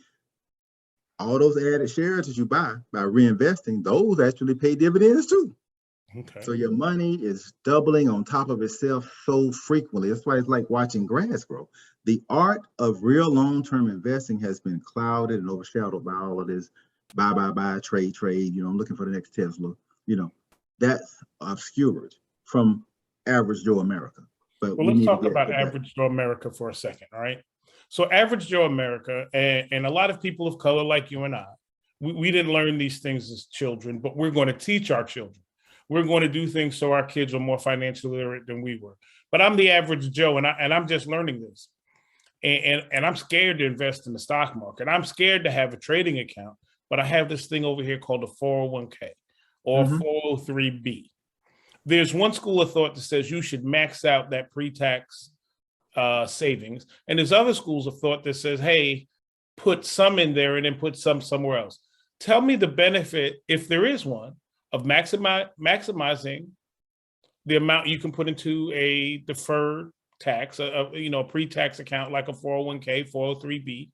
all those added shares that you buy by reinvesting, those actually pay dividends too. Okay. So your money is doubling on top of itself so frequently. That's why it's like watching grass grow. The art of real long-term investing has been clouded and overshadowed by all of this buy, trade. I'm looking for the next Tesla. That's obscured from average Joe America. But Well, we let's need to talk get about to that. average Joe America for a second, all right? So average Joe America, and a lot of people of color like you and I, we didn't learn these things as children, but we're going to teach our children. We're going to do things so our kids are more financially literate than we were. But I'm the average Joe, and I'm just learning this. And I'm scared to invest in the stock market. I'm scared to have a trading account, but I have this thing over here called a 401k or 403b. There's one school of thought that says you should max out that pre-tax savings. And there's other schools of thought that says, hey, put some in there and then put some somewhere else. Tell me the benefit, if there is one, of maximizing the amount you can put into a deferred tax, a pre-tax account like a 401k, 403b,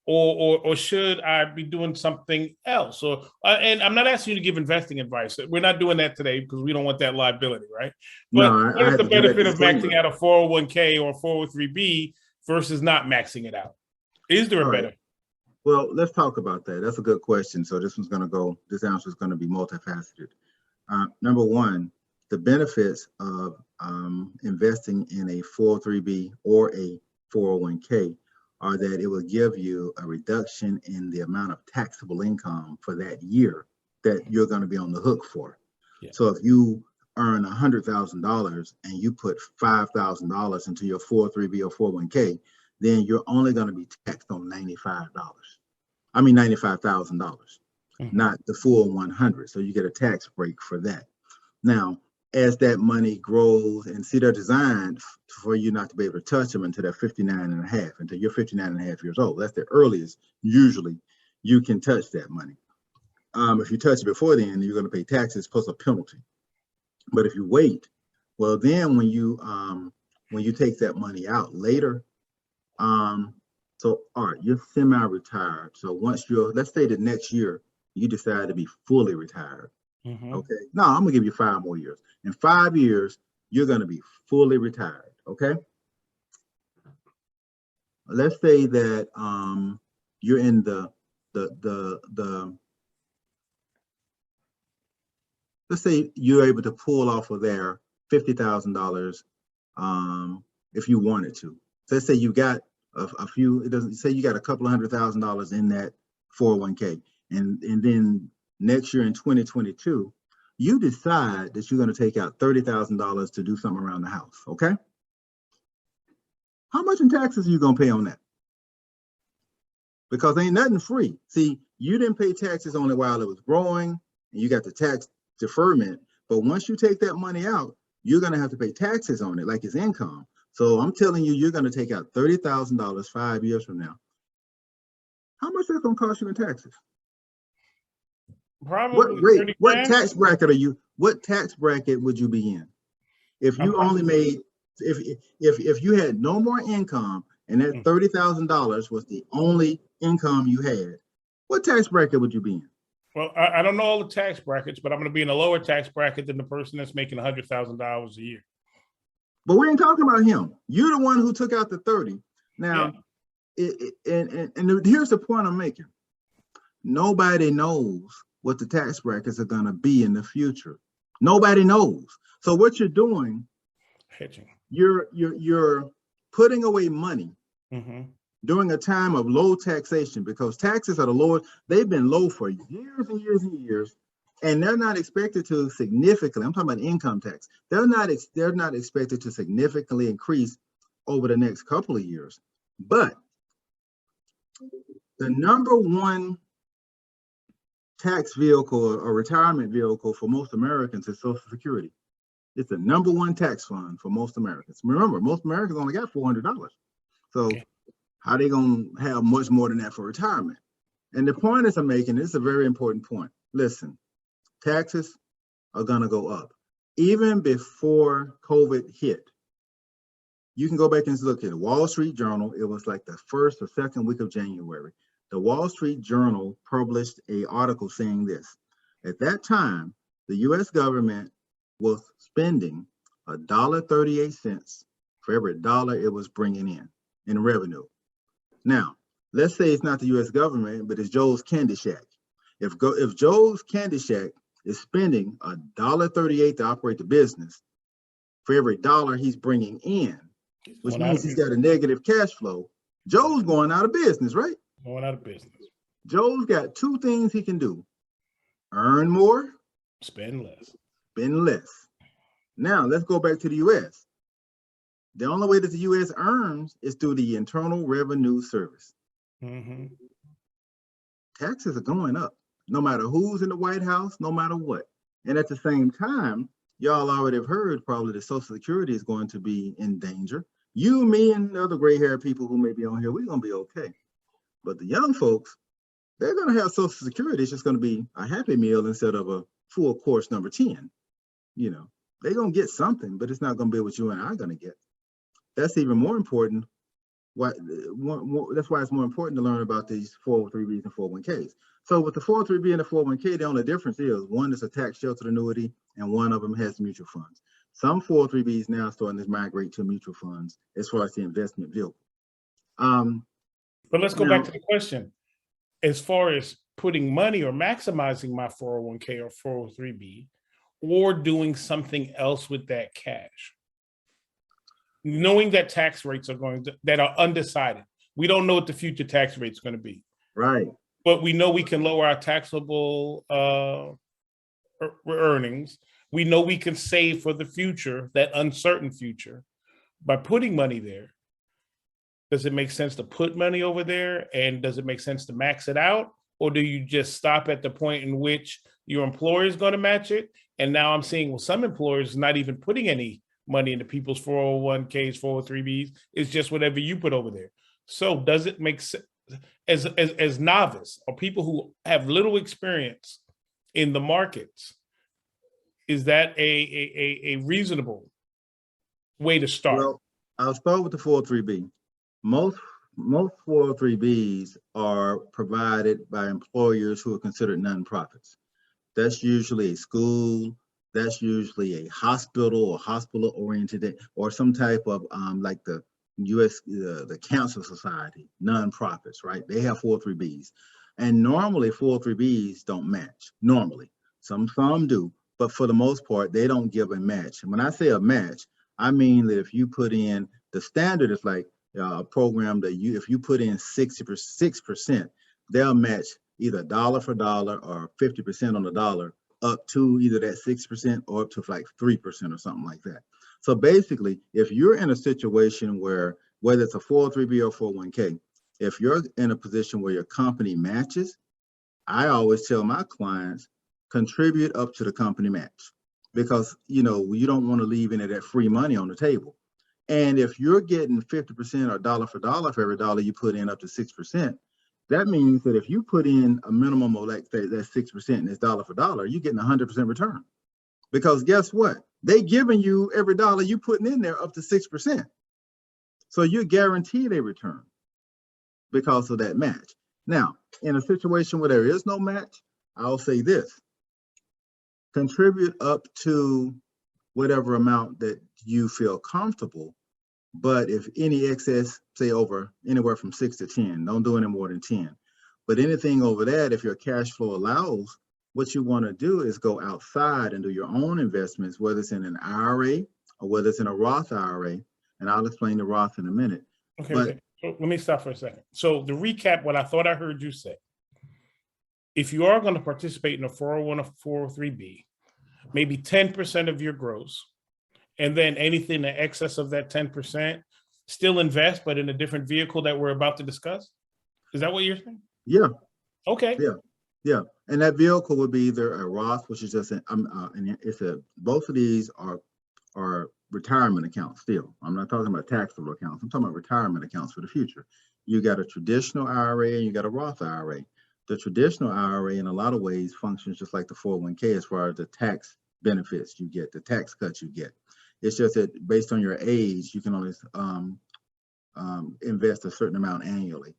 or should I be doing something else? Or and I'm not asking you to give investing advice. We're not doing that today because we don't want that liability, right? But No, what I is have the to give that benefit of maxing disclaimer. out a 401k or 403b versus not maxing it out? Is there a All right. benefit? Well, let's talk about that. That's a good question. So this answer is going to be multifaceted. Number one, the benefits of investing in a 403b or a 401k are that it will give you a reduction in the amount of taxable income for that year that you're going to be on the hook for. Yeah. So if you earn $100,000 and you put $5,000 into your 403b or 401k, then you're only going to be taxed on $95,000, not the full 100. So you get a tax break for that. Now, as that money grows, and see, they're designed for you not to be able to touch them until they're 59 and a half, until you're 59 and a half years old. That's the earliest, usually, you can touch that money. If you touch it before then, you're going to pay taxes plus a penalty. But if you wait, well, then when you take that money out later, so all right, you're semi-retired. So once let's say the next year, you decide to be fully retired. Okay. No, I'm gonna give you 5 more years. In 5 years, you're gonna be fully retired. Okay. Let's say that you're in let's say you're able to pull off of there $50,000 if you wanted to. So let's say you got a few, it doesn't say you got a couple of $100,000 in that 401k, and then next year in 2022, you decide that you're going to take out $30,000 to do something around the house. Okay. How much in taxes are you going to pay on that? Because ain't nothing free. See, you didn't pay taxes on it while it was growing, and you got the tax deferment. But once you take that money out, you're going to have to pay taxes on it like it's income. So I'm telling you, you're going to take out $30,000 5 years from now. How much is that going to cost you in taxes? Probably what tax bracket are you? What tax bracket would you be in if you only made if you had no more income and that $30,000 was the only income you had? What tax bracket would you be in? Well, I don't know all the tax brackets, but I'm going to be in a lower tax bracket than the person that's making $100,000 a year. But we ain't talking about him. You're the one who took out the 30. Now, and here's the point I'm making. Nobody knows what the tax brackets are going to be in the future. Nobody knows. So what you're doing, hedging. You're putting away money during a time of low taxation, because taxes are the lowest. They've been low for years and years and years, and they're not expected to significantly. I'm talking about income tax. They're not expected to significantly increase over the next couple of years. But the number one tax vehicle or retirement vehicle for most Americans is Social Security. It's the number one tax fund for most Americans. Remember, most Americans only got $400. So how they gonna have much more than that for retirement? And the point is I'm making, this is a very important point. Listen, taxes are going to go up. Even before COVID hit, you can go back and look at the Wall Street Journal. It was like the first or second week of January. The Wall Street Journal published an article saying this. At that time, the U.S. government was spending $1.38 for every dollar it was bringing in revenue. Now, let's say it's not the U.S. government, but it's Joe's Candy Shack. If Joe's Candy Shack is spending $1.38 to operate the business for every dollar he's bringing in, which means he's got a negative cash flow, Joe's going out of business, right? Going out of business. Joe's got two things he can do: earn more, spend less. Spend less. Now, let's go back to the U.S. The only way that the U.S. earns is through the Internal Revenue Service. Mm-hmm. Taxes are going up, no matter who's in the White House, no matter what. And at the same time, y'all already have heard probably that Social Security is going to be in danger. You, me, and the other gray-haired people who may be on here, we're going to be okay. But the young folks, they're going to have Social Security. It's just going to be a Happy Meal instead of a full course number 10. You know, they're going to get something, but it's not going to be what you and I are going to get. That's even more important. That's why it's more important to learn about these 403Bs and 401Ks. So with the 403B and the 401K, the only difference is one is a tax sheltered annuity and one of them has mutual funds. Some 403Bs now starting to migrate to mutual funds as far as the investment vehicle. But let's go back to the question. As far as putting money or maximizing my 401K or 403B, or doing something else with that cash, knowing that tax rates are that are undecided. We don't know what the future tax rate is going to be. Right. But we know we can lower our taxable earnings. We know we can save for the future, that uncertain future, by putting money there. Does it make sense to put money over there? And does it make sense to max it out? Or do you just stop at the point in which your employer is going to match it? And now I'm seeing, well, some employers not even putting any money into people's 401ks, 403bs. It's just whatever you put over there. So does it make sense as novice or people who have little experience in the markets? Is that a reasonable way to start? Well, I'll start with the 403B. Most 403Bs are provided by employers who are considered nonprofits. That's usually a school, that's usually a hospital or hospital-oriented, or some type of like the U.S. The Cancer Society, nonprofits, right? They have 403Bs, and normally 403Bs don't match. Normally, some do, but for the most part, they don't give a match. And when I say a match, I mean that if you put in the standard is like a program that if you put in 6%, they'll match either dollar for dollar or 50% on the dollar up to either that 6% or up to like 3% or something like that. So basically, if you're in a situation where, whether it's a 403B or 401K, if you're in a position where your company matches, I always tell my clients, contribute up to the company match, because you don't want to leave any of that free money on the table. And if you're getting 50% or dollar for dollar for every dollar you put in up to 6%, that means that if you put in a minimum of like that 6% and it's dollar for dollar, you're getting 100% return. Because guess what? They giving you every dollar you putting in there up to 6%. So you're guaranteed a return because of that match. Now, in a situation where there is no match, I'll say this: contribute up to whatever amount that you feel comfortable. But if any excess, say over anywhere from 6 to 10, don't do any more than 10. But anything over that, if your cash flow allows, what you want to do is go outside and do your own investments, whether it's in an IRA or whether it's in a Roth IRA. And I'll explain the Roth in a minute. Okay, but, okay. So let me stop for a second. So to recap what I thought I heard you say, if you are going to participate in a 401 or 403B, maybe 10% of your gross, and then anything in excess of that 10%, still invest, but in a different vehicle that we're about to discuss? Is that what you're saying? Yeah. Okay. Yeah. And that vehicle would be either a Roth, which is just both of these are retirement accounts still. I'm not talking about taxable accounts. I'm talking about retirement accounts for the future. You got a traditional IRA and you got a Roth IRA. The traditional IRA in a lot of ways functions just like the 401k as far as the tax benefits you get, the tax cuts you get. It's just that based on your age, you can only invest a certain amount annually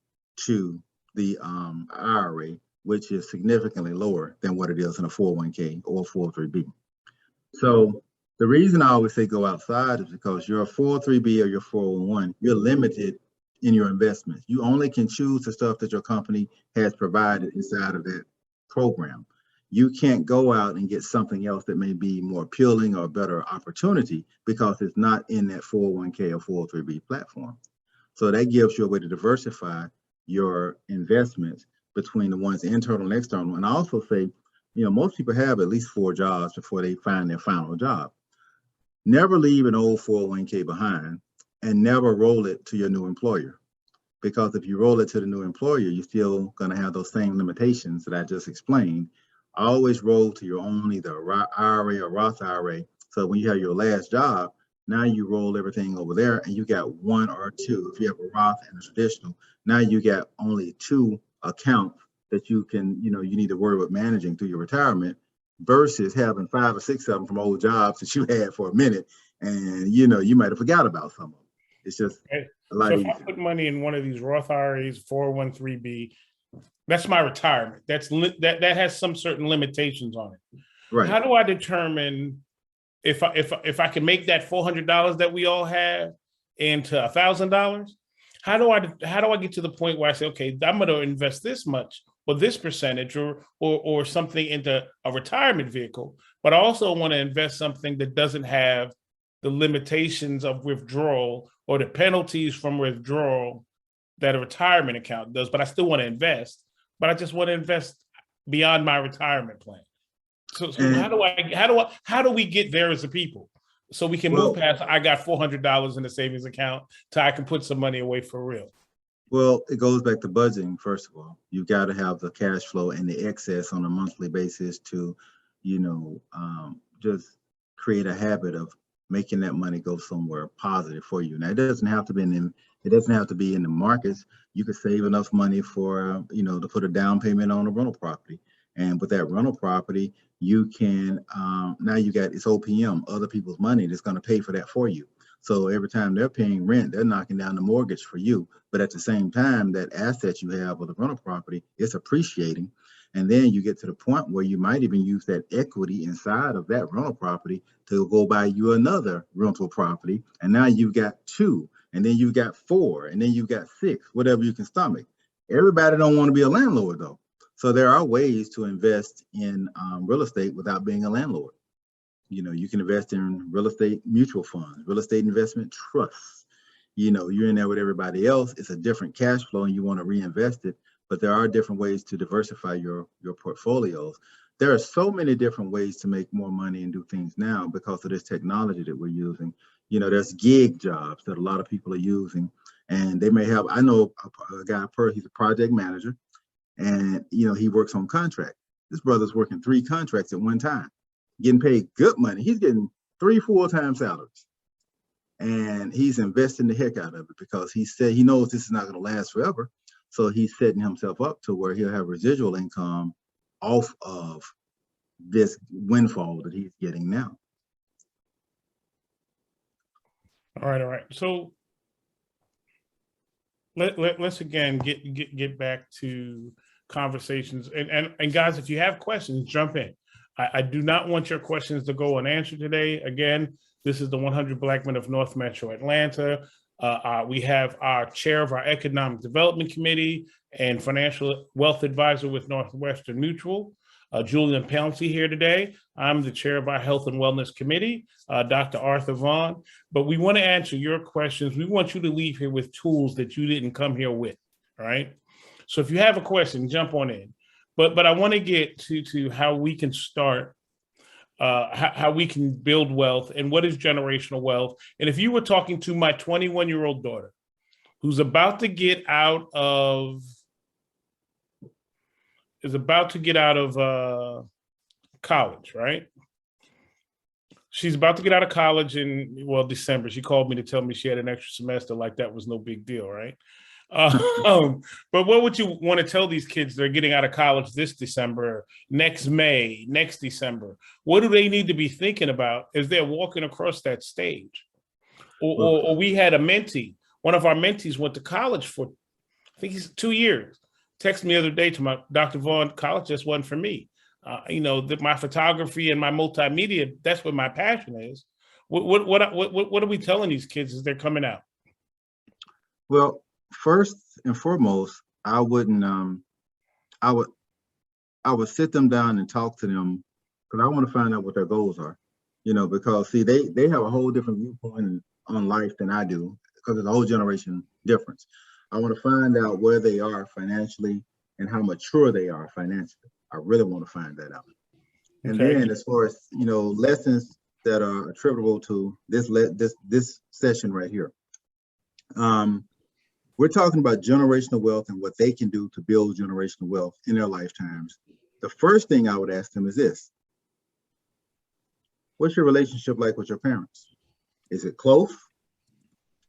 to the IRA, which is significantly lower than what it is in a 401k or 403b. So the reason I always say go outside is because your 403b or your 401, you're limited in your investments. You only can choose the stuff that your company has provided inside of that program. You can't go out and get something else that may be more appealing or a better opportunity because it's not in that 401k or 403b platform. So that gives you a way to diversify your investments between the ones internal and external. And I also say, you know, most people have at least 4 jobs before they find their final job. Never leave an old 401k behind, and never roll it to your new employer. Because if you roll it to the new employer, you're still going to have those same limitations that I just explained. Always roll to your own either IRA or Roth IRA. So when you have your last job, now you roll everything over there and you got 1 or 2. If you have a Roth and a traditional, now you got only 2 accounts that you can, you know, you need to worry about managing through your retirement versus having 5 or 6 of them from old jobs that you had for a minute. And, you know, you might have forgot about some of them. It's just a lot So if easier. I put money in one of these Roth IRAs, 401(b), that's my retirement. That has some certain limitations on it. Right. How do I determine if I can make that $400 that we all have into $1,000? How do I get to the point where I say, okay, I'm going to invest this much or this percentage or something into a retirement vehicle, but I also want to invest something that doesn't have the limitations of withdrawal or the penalties from withdrawal that a retirement account does, but I still want to invest, but I just want to invest beyond my retirement plan. So how do we get there as a people so we can move past, I got $400 in the savings account so I can put some money away for real? Well, it goes back to budgeting. First of all, you've got to have the cash flow and the excess on a monthly basis to, you know, just create a habit of making that money go somewhere positive for you. Now, it doesn't have to be in the markets. You could save enough money for, you know, to put a down payment on a rental property. And with that rental property, you can, now you got, it's OPM, other people's money that's going to pay for that for you. So every time they're paying rent, they're knocking down the mortgage for you. But at the same time, that asset you have with the rental property, it's appreciating. And then you get to the point where you might even use that equity inside of that rental property to go buy you another rental property. And now you've got 2, and then you've got 4, and then you've got 6, whatever you can stomach. Everybody don't want to be a landlord though. So there are ways to invest in real estate without being a landlord. You know, you can invest in real estate mutual funds, real estate investment trusts. You know, you're in there with everybody else. It's a different cash flow and you want to reinvest it, but there are different ways to diversify your portfolios. There are so many different ways to make more money and do things now because of this technology that we're using. You know, there's gig jobs that a lot of people are using, and they may have, I know a guy, he's a project manager, and, you know, he works on contract. This brother's working 3 contracts at one time, getting paid good money. He's getting 3 full-time salaries. And he's investing the heck out of it because he said he knows this is not going to last forever. So he's setting himself up to where he'll have residual income off of this windfall that he's getting now. All right. So let's again get back to conversations. And guys, if you have questions, jump in. I do not want your questions to go unanswered today. Again, this is the 100 Black Men of North Metro Atlanta. We have our chair of our Economic Development Committee and financial wealth advisor with Northwestern Mutual, Julian Pouncy, here today. I'm the chair of our Health and Wellness Committee, Dr. Arthur Vaughn. But we want to answer your questions. We want you to leave here with tools that you didn't come here with, all right? So if you have a question, jump on in. But I want to get to how we can start, how we can build wealth and what is generational wealth. And if you were talking to my 21-year-old daughter who's about to get out of college, right? She's about to get out of college in, December. She called me to tell me she had an extra semester, like that was no big deal, right? But what would you want to tell these kids that are getting out of college this December, next May, next December? What do they need to be thinking about as they're walking across that stage? Or we had a mentee. One of our mentees went to college for, I think he's 2 years. Texted me the other day to my Dr. Vaughn, college just wasn't for me. My photography and my multimedia, that's what my passion is. What are we telling these kids as they're coming out? Well, first and foremost, I wouldn't. I would sit them down and talk to them because I want to find out what their goals are. Because see, they have a whole different viewpoint on life than I do because there's a whole generation difference. I want to find out where they are financially and how mature they are financially. I really want to find that out. And Okay. then as far as, lessons that are attributable to this session right here. We're talking about generational wealth and what they can do to build generational wealth in their lifetimes. The first thing I would ask them is this: what's your relationship like with your parents? Is it close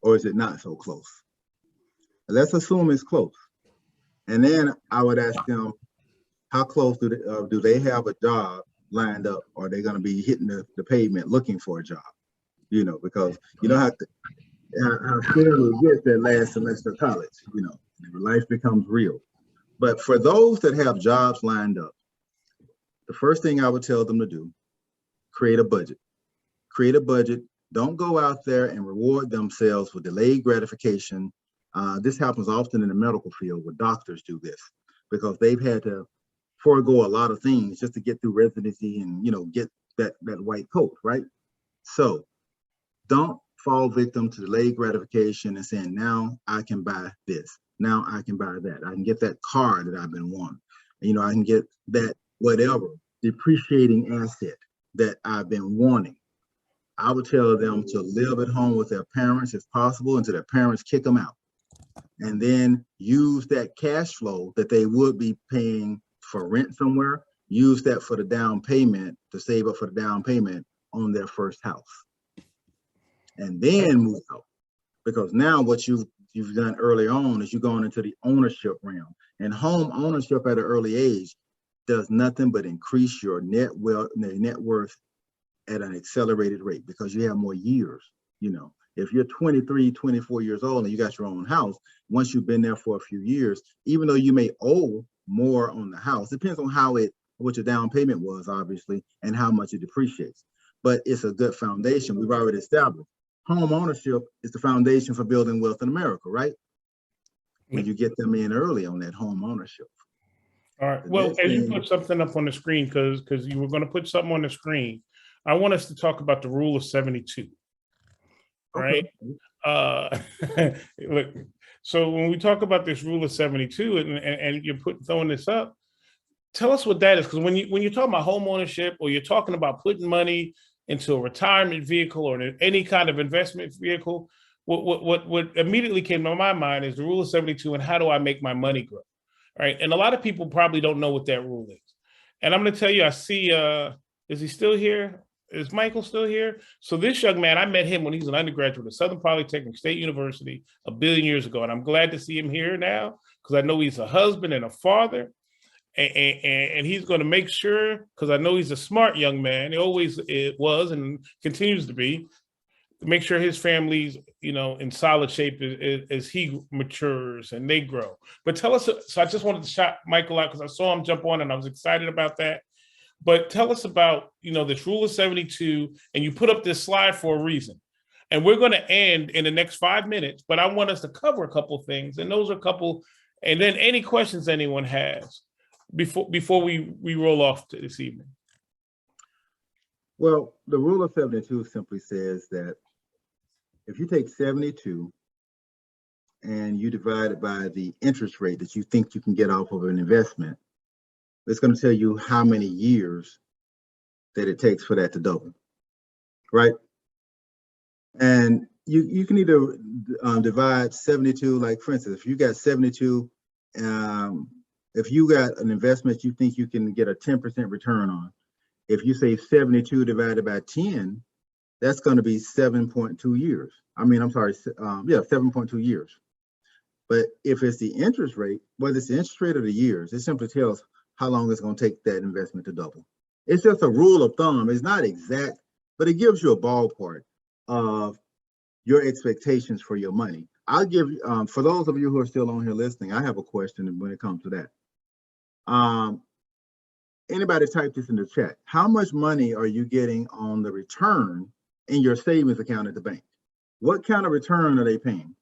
or is it not so close? Let's assume it's close. And then I would ask them, how close do they have a job lined up? Or are they going to be hitting the pavement looking for a job? Because you know how scary it gets that last semester of college, life becomes real. But for those that have jobs lined up, the first thing I would tell them to do, create a budget. Create a budget. Don't go out there and reward themselves with delayed gratification. This happens often in the medical field where doctors do this because they've had to forego a lot of things just to get through residency and, get that white coat, right? So don't fall victim to delayed gratification and saying, now I can buy this. Now I can buy that. I can get that car that I've been wanting. I can get that whatever depreciating asset that I've been wanting. I would tell them to live at home with their parents if possible until their parents kick them out. And then use that cash flow that they would be paying for rent somewhere, use that for the down payment to save up for the down payment on their first house. And then move out. Because now what you've done early on is you're going into the ownership realm. And home ownership at an early age does nothing but increase your net worth at an accelerated rate because you have more years. If you're 23, 24 years old and you got your own house, once you've been there for a few years, even though you may owe more on the house, depends on what your down payment was, obviously, and how much it depreciates. But it's a good foundation. We've already established. Home ownership is the foundation for building wealth in America, right? When you get them in early on that home ownership. All right. Well, as you put something up on the screen, because you were going to put something on the screen, I want us to talk about the rule of 72. Right. Look, so when we talk about this rule of 72 and you're throwing this up, tell us what that is. Because when you're talking about home ownership or you're talking about putting money into a retirement vehicle or any kind of investment vehicle, what immediately came to my mind is the rule of 72 and how do I make my money grow? Right. And a lot of people probably don't know what that rule is. And I'm going to tell you, I see, is he still here? Is Michael still here? So this young man, I met him when he was an undergraduate at Southern Polytechnic State University a billion years ago. And I'm glad to see him here now because I know he's a husband and a father. And he's going to make sure, because I know he's a smart young man. He always was and continues to be, to make sure his family's, in solid shape as he matures and they grow. But tell us, so I just wanted to shout Michael out because I saw him jump on and I was excited about that. But tell us about, this rule of 72, and you put up this slide for a reason. And we're going to end in the next 5 minutes, but I want us to cover a couple of things. And those are a couple, and then any questions anyone has before we roll off to this evening. Well, the rule of 72 simply says that if you take 72 and you divide it by the interest rate that you think you can get off of an investment, it's going to tell you how many years that it takes for that to double, right? And you can either divide 72, like for instance, if you got 72, if you got an investment you think you can get a 10% return on, if you say 72 divided by 10, that's going to be 7.2 years. I mean, I'm sorry, 7.2 years. But if it's the interest rate, whether it's the interest rate or the years, it simply tells how long it's going to take that investment to double. It's just a rule of thumb. It's not exact, but it gives you a ballpark of your expectations for your money. I'll give you, for those of you who are still on here listening, I have a question when it comes to that. Anybody type this in the chat. How much money are you getting on the return in your savings account at the bank? What kind of return are they paying?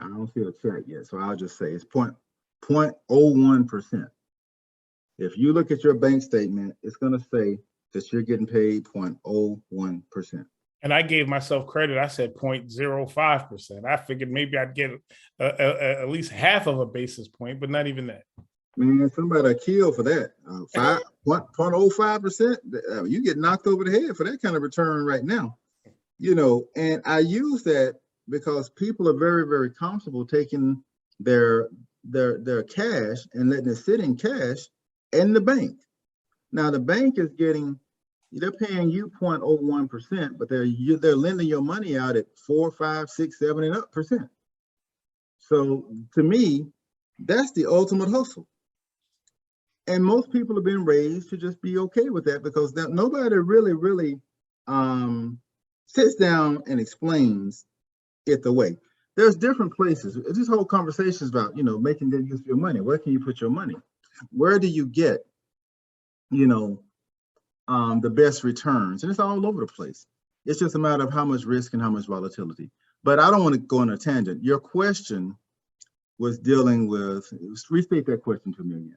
I don't see a chat yet, so I'll just say it's 0.01%. If you look at your bank statement, it's going to say that you're getting paid 0.01%. And I gave myself credit. I said 0.05%. I figured maybe I'd get at least half of a basis point, but not even that. Man, somebody killed for that. 0.05%. You get knocked over the head for that kind of return right now. You know, and I use that because people are very, very comfortable taking their cash and letting it sit in cash in the bank. Now the bank is they're paying you 0.01%, but they're lending your money out at 4, 5, 6, 7, and up %. So to me, that's the ultimate hustle. And most people have been raised to just be okay with that because nobody really sits down and explains it the way. There's different places. This whole conversation is about, making good use of your money. Where can you put your money? Where do you get, the best returns? And it's all over the place. It's just a matter of how much risk and how much volatility. But I don't want to go on a tangent. Your question was dealing with, restate that question to me again.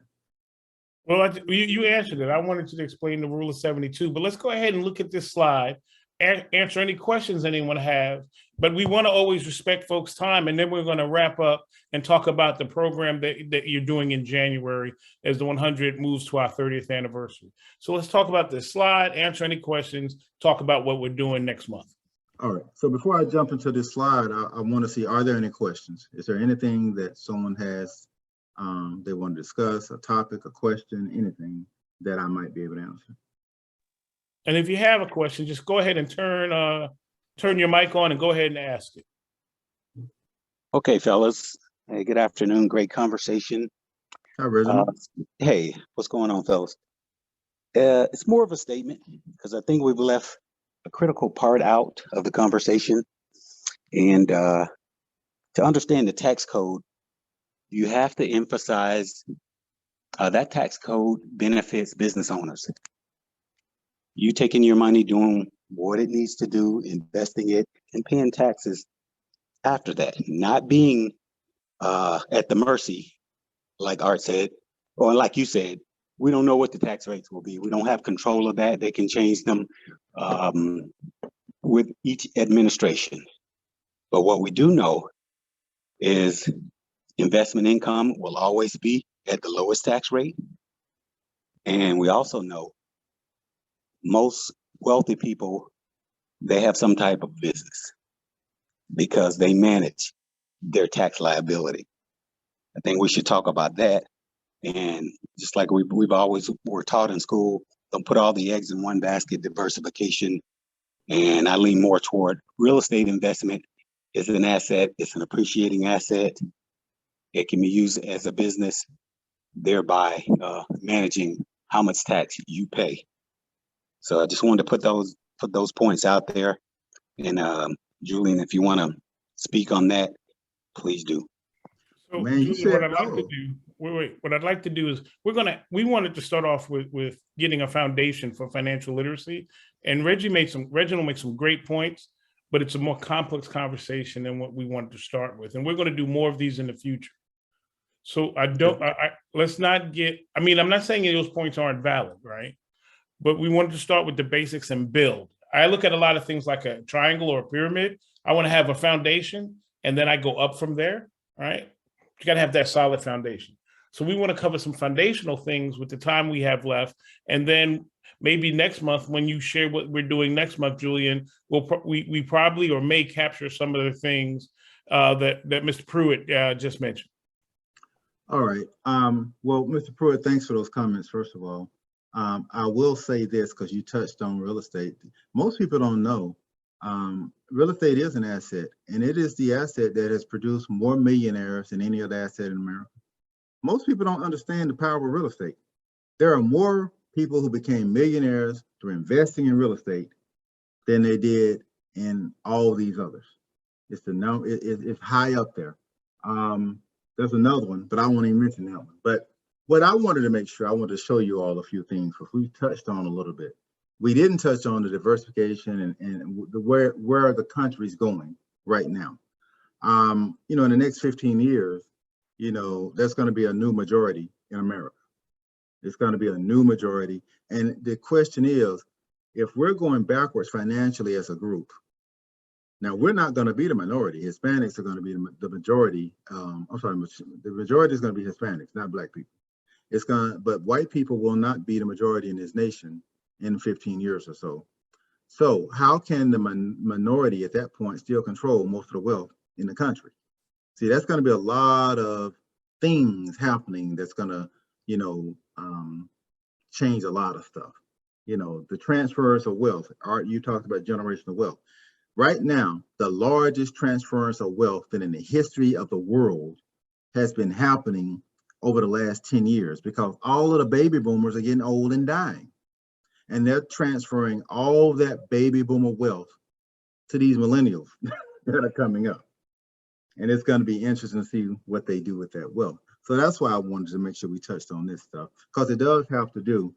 Well, you answered it. I wanted you to explain the rule of 72, but let's go ahead and look at this slide, answer any questions anyone have, but we want to always respect folks' time, and then we're going to wrap up and talk about the program that you're doing in January as the 100 moves to our 30th anniversary. So let's talk about this slide, answer any questions, talk about what we're doing next month. All right, so before I jump into this slide, I want to see, are there any questions? Is there anything that someone has they want to discuss, a topic, a question, anything that I might be able to answer? And if you have a question, just go ahead and turn your mic on and go ahead and ask it. Okay, fellas. Hey, good afternoon. Great conversation. Hi, Reginald. Hey, what's going on, fellas? It's more of a statement because I think we've left a critical part out of the conversation. And to understand the tax code, you have to emphasize that tax code benefits business owners. You taking your money, doing what it needs to do, investing it, and paying taxes after that, not being at the mercy, like Art said, or like you said, we don't know what the tax rates will be. We don't have control of that. They can change them with each administration. But what we do know is investment income will always be at the lowest tax rate. And we also know most wealthy people, they have some type of business because they manage their tax liability. I think we should talk about that. And just like we've always were taught in school, don't put all the eggs in one basket, diversification. And I lean more toward real estate investment is an asset. It's an appreciating asset. It can be used as a business, thereby managing how much tax you pay. So I just wanted to put those points out there. And Julian, if you want to speak on that, please do. So, Man, you Julian, said what I'd like to do, what I'd like to do is we wanted to start off with getting a foundation for financial literacy. And Reginald made some great points, but it's a more complex conversation than what we wanted to start with. And we're going to do more of these in the future. So let's not get, I'm not saying those points aren't valid, right? But we wanted to start with the basics and build. I look at a lot of things like a triangle or a pyramid. I want to have a foundation and then I go up from there, right? You got to have that solid foundation. So we want to cover some foundational things with the time we have left. And then maybe next month, when you share what we're doing next month, Julian, we probably or may capture some of the things that Mr. Pruitt just mentioned. All right. Well, Mr. Pruitt, thanks for those comments, first of all. I will say this because you touched on real estate. Most people don't know real estate is an asset, and it is the asset that has produced more millionaires than any other asset in America. Most people don't understand the power of real estate. There are more people who became millionaires through investing in real estate than they did in all these others. It's it's high up there. There's another one, but I won't even mention that one. But what I wanted to make sure, I wanted to show you all a few things because we touched on a little bit. We didn't touch on the diversification and where the country's going right now. You know, in the next 15 years, you know, there's going to be a new majority in America. It's going to be a new majority. And the question is, if we're going backwards financially as a group, now we're not going to be the minority. Hispanics are going to be the majority. I'm sorry, the majority is going to be Hispanics, not Black people. But white people will not be the majority in this nation in 15 years or so. So how can the minority at that point still control most of the wealth in the country? See, that's going to be a lot of things happening that's going to, you know, change a lot of stuff. You know, the transfers of wealth. Art, you talked about generational wealth. Right now, the largest transference of wealth in the history of the world has been happening over the last 10 years because all of the baby boomers are getting old and dying. And they're transferring all that baby boomer wealth to these millennials that are coming up. And it's going to be interesting to see what they do with that wealth. So that's why I wanted to make sure we touched on this stuff, because it does have to do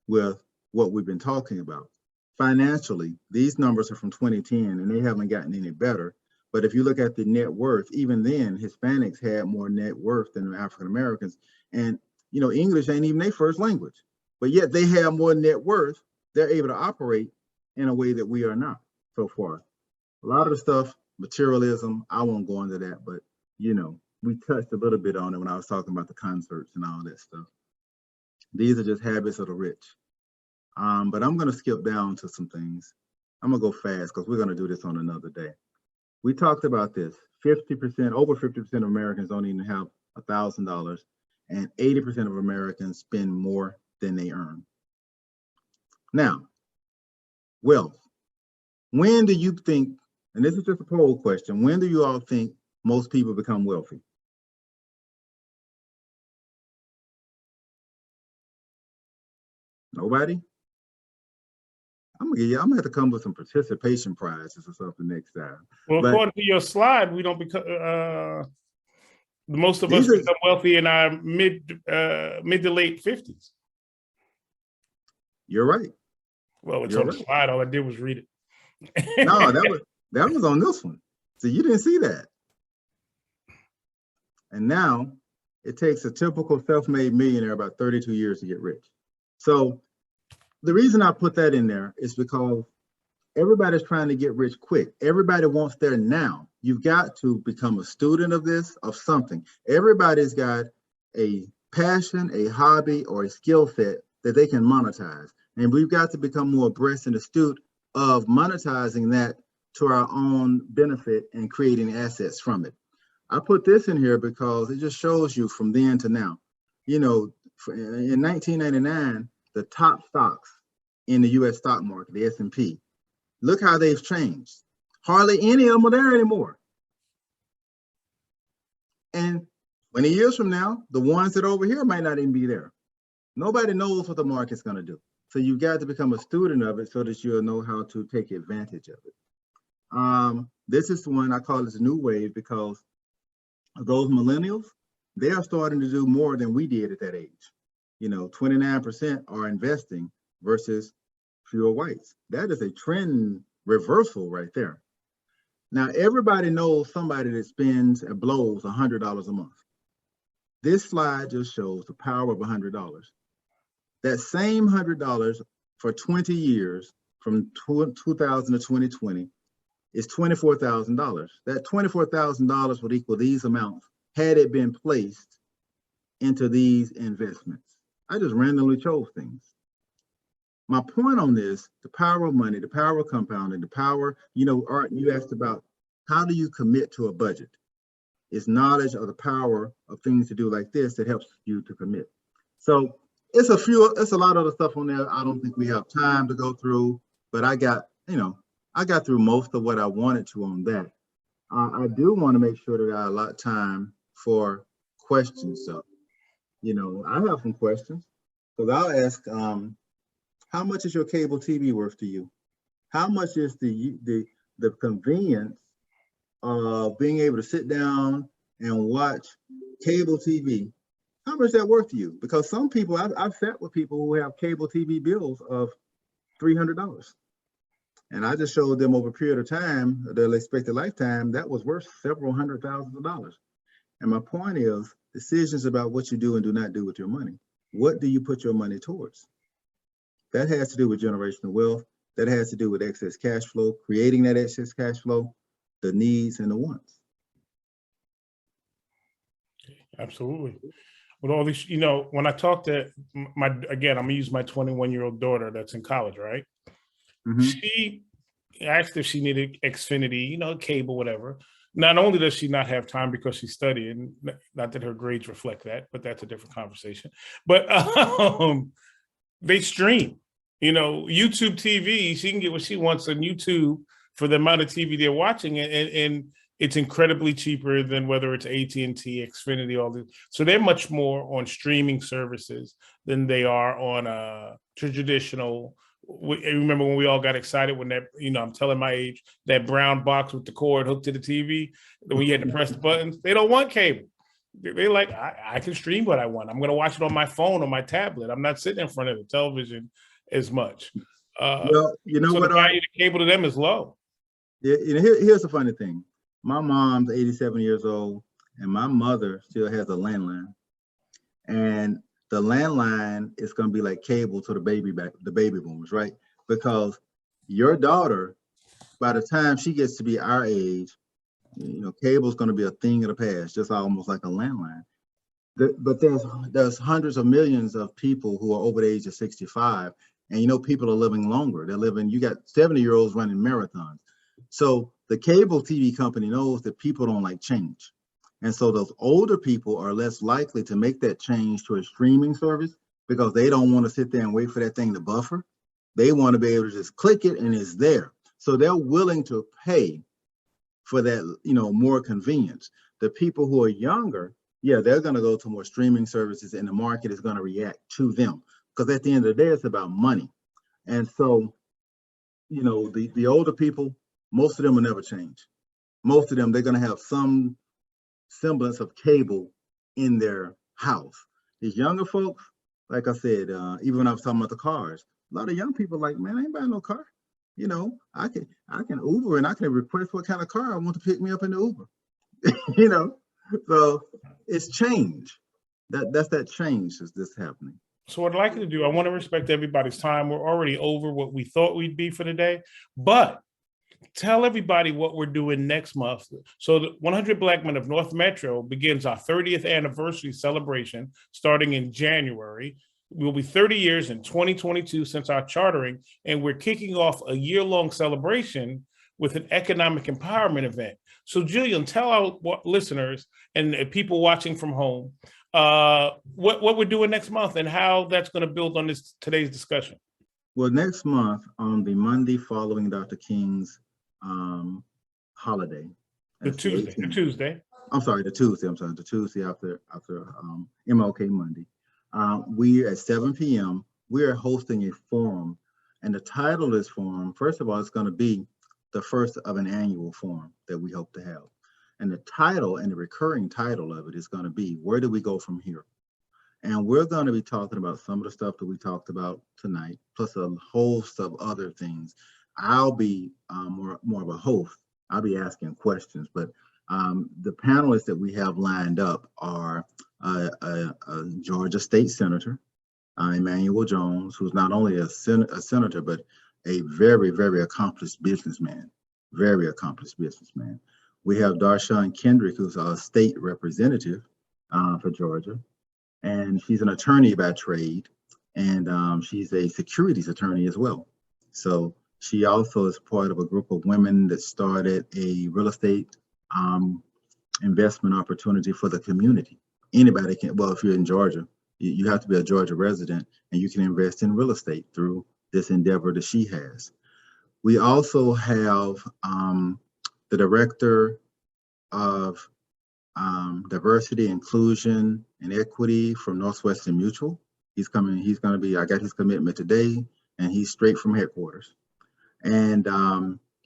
with what we've been talking about. Financially, these numbers are from 2010 and they haven't gotten any better. But if you look at the net worth, even then, Hispanics had more net worth than African Americans. And, you know, English ain't even their first language, but yet they have more net worth. They're able to operate in a way that we are not so far. A lot of the stuff, materialism, I won't go into that, but, you know, we touched a little bit on it when I was talking about the concerts and all that stuff. These are just habits of the rich. But I'm going to skip down to some things. I'm going to go fast because we're going to do this on another day. We talked about this. 50%, over 50% of Americans don't even have $1,000, and 80% of Americans spend more than they earn. Now, wealth. When do you think, and this is just a poll question, when do you all think most people become wealthy? Nobody? I'm gonna have to come with some participation prizes or something next time. Well, But according to your slide, we don't become most of us become wealthy in our mid to late 50s. You're right. Well, it's You're on the right. slide. All I did was read it. No, that was on this one. So you didn't see that. And now it takes a typical self-made millionaire about 32 years to get rich. So the reason I put that in there is because everybody's trying to get rich quick. Everybody wants there now. You've got to become a student of this, of something. Everybody's got a passion, a hobby, or a skill set that they can monetize. And we've got to become more abreast and astute of monetizing that to our own benefit and creating assets from it. I put this in here because it just shows you from then to now. You know, in 1999, the top stocks in the US stock market, the S&P, look how they've changed. Hardly any of them are there anymore. And 20 years from now, the ones that are over here might not even be there. Nobody knows what the market's going to do. So you've got to become a student of it so that you'll know how to take advantage of it. This is the one I call this new wave because those millennials, they are starting to do more than we did at that age. You know, 29% are investing versus fewer whites. That is a trend reversal right there. Now, everybody knows somebody that spends and blows $100 a month. This slide just shows the power of $100. That same $100 for 20 years, from 2000 to 2020, is $24,000. That $24,000 would equal these amounts had it been placed into these investments. I just randomly chose things. My point on this, the power of money, the power of compounding, the power, you know, Art, you asked about how do you commit to a budget? It's knowledge of the power of things to do like this that helps you to commit. So it's a lot of other stuff on there. I don't think we have time to go through, but I got through most of what I wanted to on that. I do want to make sure that I allot time for questions. So, I have some questions. So I'll ask, how much is your cable TV worth to you? How much is the convenience of being able to sit down and watch cable TV? How much is that worth to you? Because some people, I've sat with people who have cable TV bills of $300. And I just showed them over a period of time, their expected lifetime, that was worth several $100,000s. And my point is, decisions about what you do and do not do with your money. What do you put your money towards? That has to do with generational wealth. That has to do with excess cash flow, creating that excess cash flow, the needs and the wants. Absolutely. With all these, when I talk to I'm gonna use my 21-year-old daughter that's in college, right? Mhm. She asked if she needed Xfinity, cable, whatever. Not only does she not have time because she's studying, not that her grades reflect that, but that's a different conversation. But they stream, YouTube TV. She can get what she wants on YouTube for the amount of TV they're watching, and it's incredibly cheaper than whether it's AT&T, Xfinity, all this. So they're much more on streaming services than they are on traditional. Remember when we all got excited when that, I'm telling my age, that brown box with the cord hooked to the TV, when you had to press the buttons. They don't want cable. They're like, I can stream what I want. I'm going to watch it on my phone or my tablet. I'm not sitting in front of the television as much. Well, so the value of the cable to them is low. Here's the funny thing. My mom's 87 years old, and my mother still has a landline. And the landline is going to be like cable to the baby boomers, right? Because your daughter, by the time she gets to be our age, cable is going to be a thing of the past, just almost like a landline. But there's hundreds of millions of people who are over the age of 65, and people are living longer. You got 70-year-olds running marathons. So the cable TV company knows that people don't like change. And so those older people are less likely to make that change to a streaming service because they don't want to sit there and wait for that thing to buffer. They want to be able to just click it and it's there. So they're willing to pay for that, more convenience. The people who are younger, they're going to go to more streaming services, and the market is going to react to them, because at the end of the day, it's about money. And so, the older people, most of them will never change. Most of them, they're going to have some semblance of cable in their house. These younger folks, like I said, even when I was talking about the cars, a lot of young people are like, man, I ain't buying no car. I can Uber, and I can request what kind of car I want to pick me up in the Uber. So it's change. That's that change that's happening. So what I'd like to do, I want to respect everybody's time. We're already over what we thought we'd be for the day, but tell everybody what we're doing next month. So the 100 Black Men of North Metro begins our 30th anniversary celebration starting in January. We'll be 30 years in 2022 since our chartering, and we're kicking off a year-long celebration with an economic empowerment event. So Julian, tell our listeners and people watching from home what we're doing next month and how that's going to build on today's discussion. Well, next month, on the Monday following Dr. King's holiday. The Tuesday after MLK Monday. We at 7 p.m. we are hosting a forum, and the title of this forum, first of all, it's going to be the first of an annual forum that we hope to have. And the title and the recurring title of it is going to be, where do we go from here? And we're going to be talking about some of the stuff that we talked about tonight, plus a host of other things. I'll be more of a host. I'll be asking questions, but the panelists that we have lined up are a Georgia State Senator, Emmanuel Jones, who's not only a senator, but a very, very accomplished businessman, We have Darshawn Kendrick, who's our state representative for Georgia, and she's an attorney by trade, and she's a securities attorney as well. So she also is part of a group of women that started a real estate investment opportunity for the community. Anybody can, well, if you're in Georgia, You have to be a Georgia resident, and you can invest in real estate through this endeavor that she has. We also have the director of diversity, inclusion, and equity from Northwestern Mutual. He's coming. He's going to be. I got his commitment today, and he's straight from headquarters. And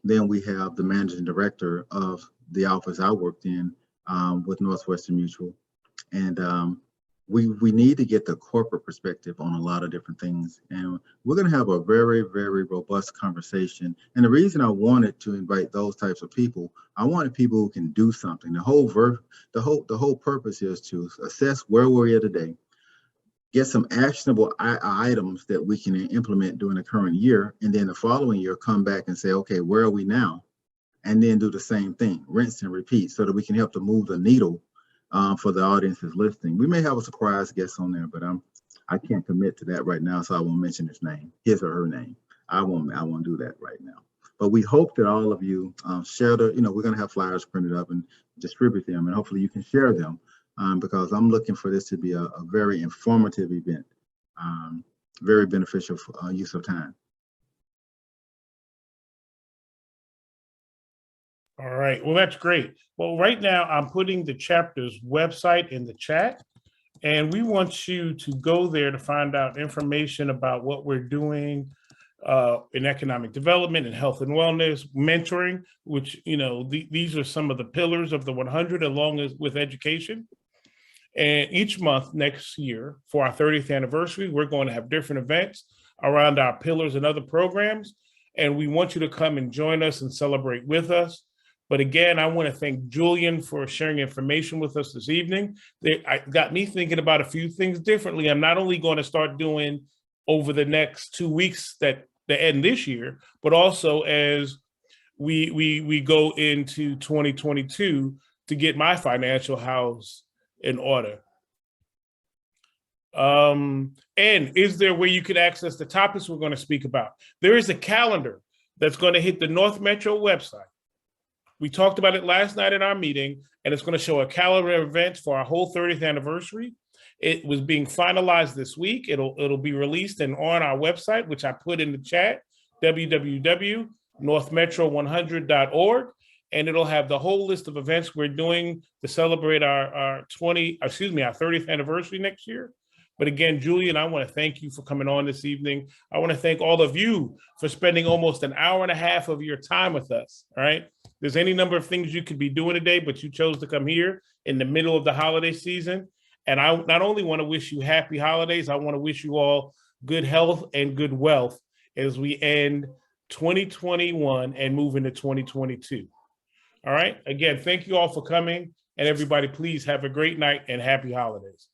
then we have the managing director of the office I worked in with Northwestern Mutual, and we need to get the corporate perspective on a lot of different things. And we're going to have a very, very robust conversation. And the reason I wanted to invite those types of people, I wanted people who can do something. The whole purpose is to assess where we're at today, get some actionable items that we can implement during the current year, and then the following year come back and say, okay, where are we now? And then do the same thing, rinse and repeat, so that we can help to move the needle for the audiences listening. We may have a surprise guest on there, but I can't commit to that right now, so I won't mention his name, his or her name. I won't do that right now. But we hope that all of you share the, we're going to have flyers printed up and distribute them, and hopefully you can share them because I'm looking for this to be a very informative event, very beneficial use of time. All right, well, that's great. Well, right now I'm putting the chapter's website in the chat, and we want you to go there to find out information about what we're doing in economic development and health and wellness, mentoring, which, these are some of the pillars of the 100 along with education. And each month next year for our 30th anniversary, we're going to have different events around our pillars and other programs. And we want you to come and join us and celebrate with us. But again, I want to thank Julian for sharing information with us this evening. It got me thinking about a few things differently. I'm not only going to start doing over the next 2 weeks that end this year, but also as we go into 2022 to get my financial house in order. And is there a way you could access the topics we're going to speak about? There is a calendar that's going to hit the North Metro website. We talked about it last night in our meeting, and it's going to show a calendar of events for our whole 30th anniversary. It was being finalized this week. It'll be released and on our website, which I put in the chat, www.northmetro100.org. And it'll have the whole list of events we're doing to celebrate our 30th anniversary next year. But again, Julian, I want to thank you for coming on this evening. I want to thank all of you for spending almost an hour and a half of your time with us. All right. There's any number of things you could be doing today, but you chose to come here in the middle of the holiday season. And I not only want to wish you happy holidays, I want to wish you all good health and good wealth as we end 2021 and move into 2022. All right. Again, thank you all for coming. And everybody, please have a great night and happy holidays.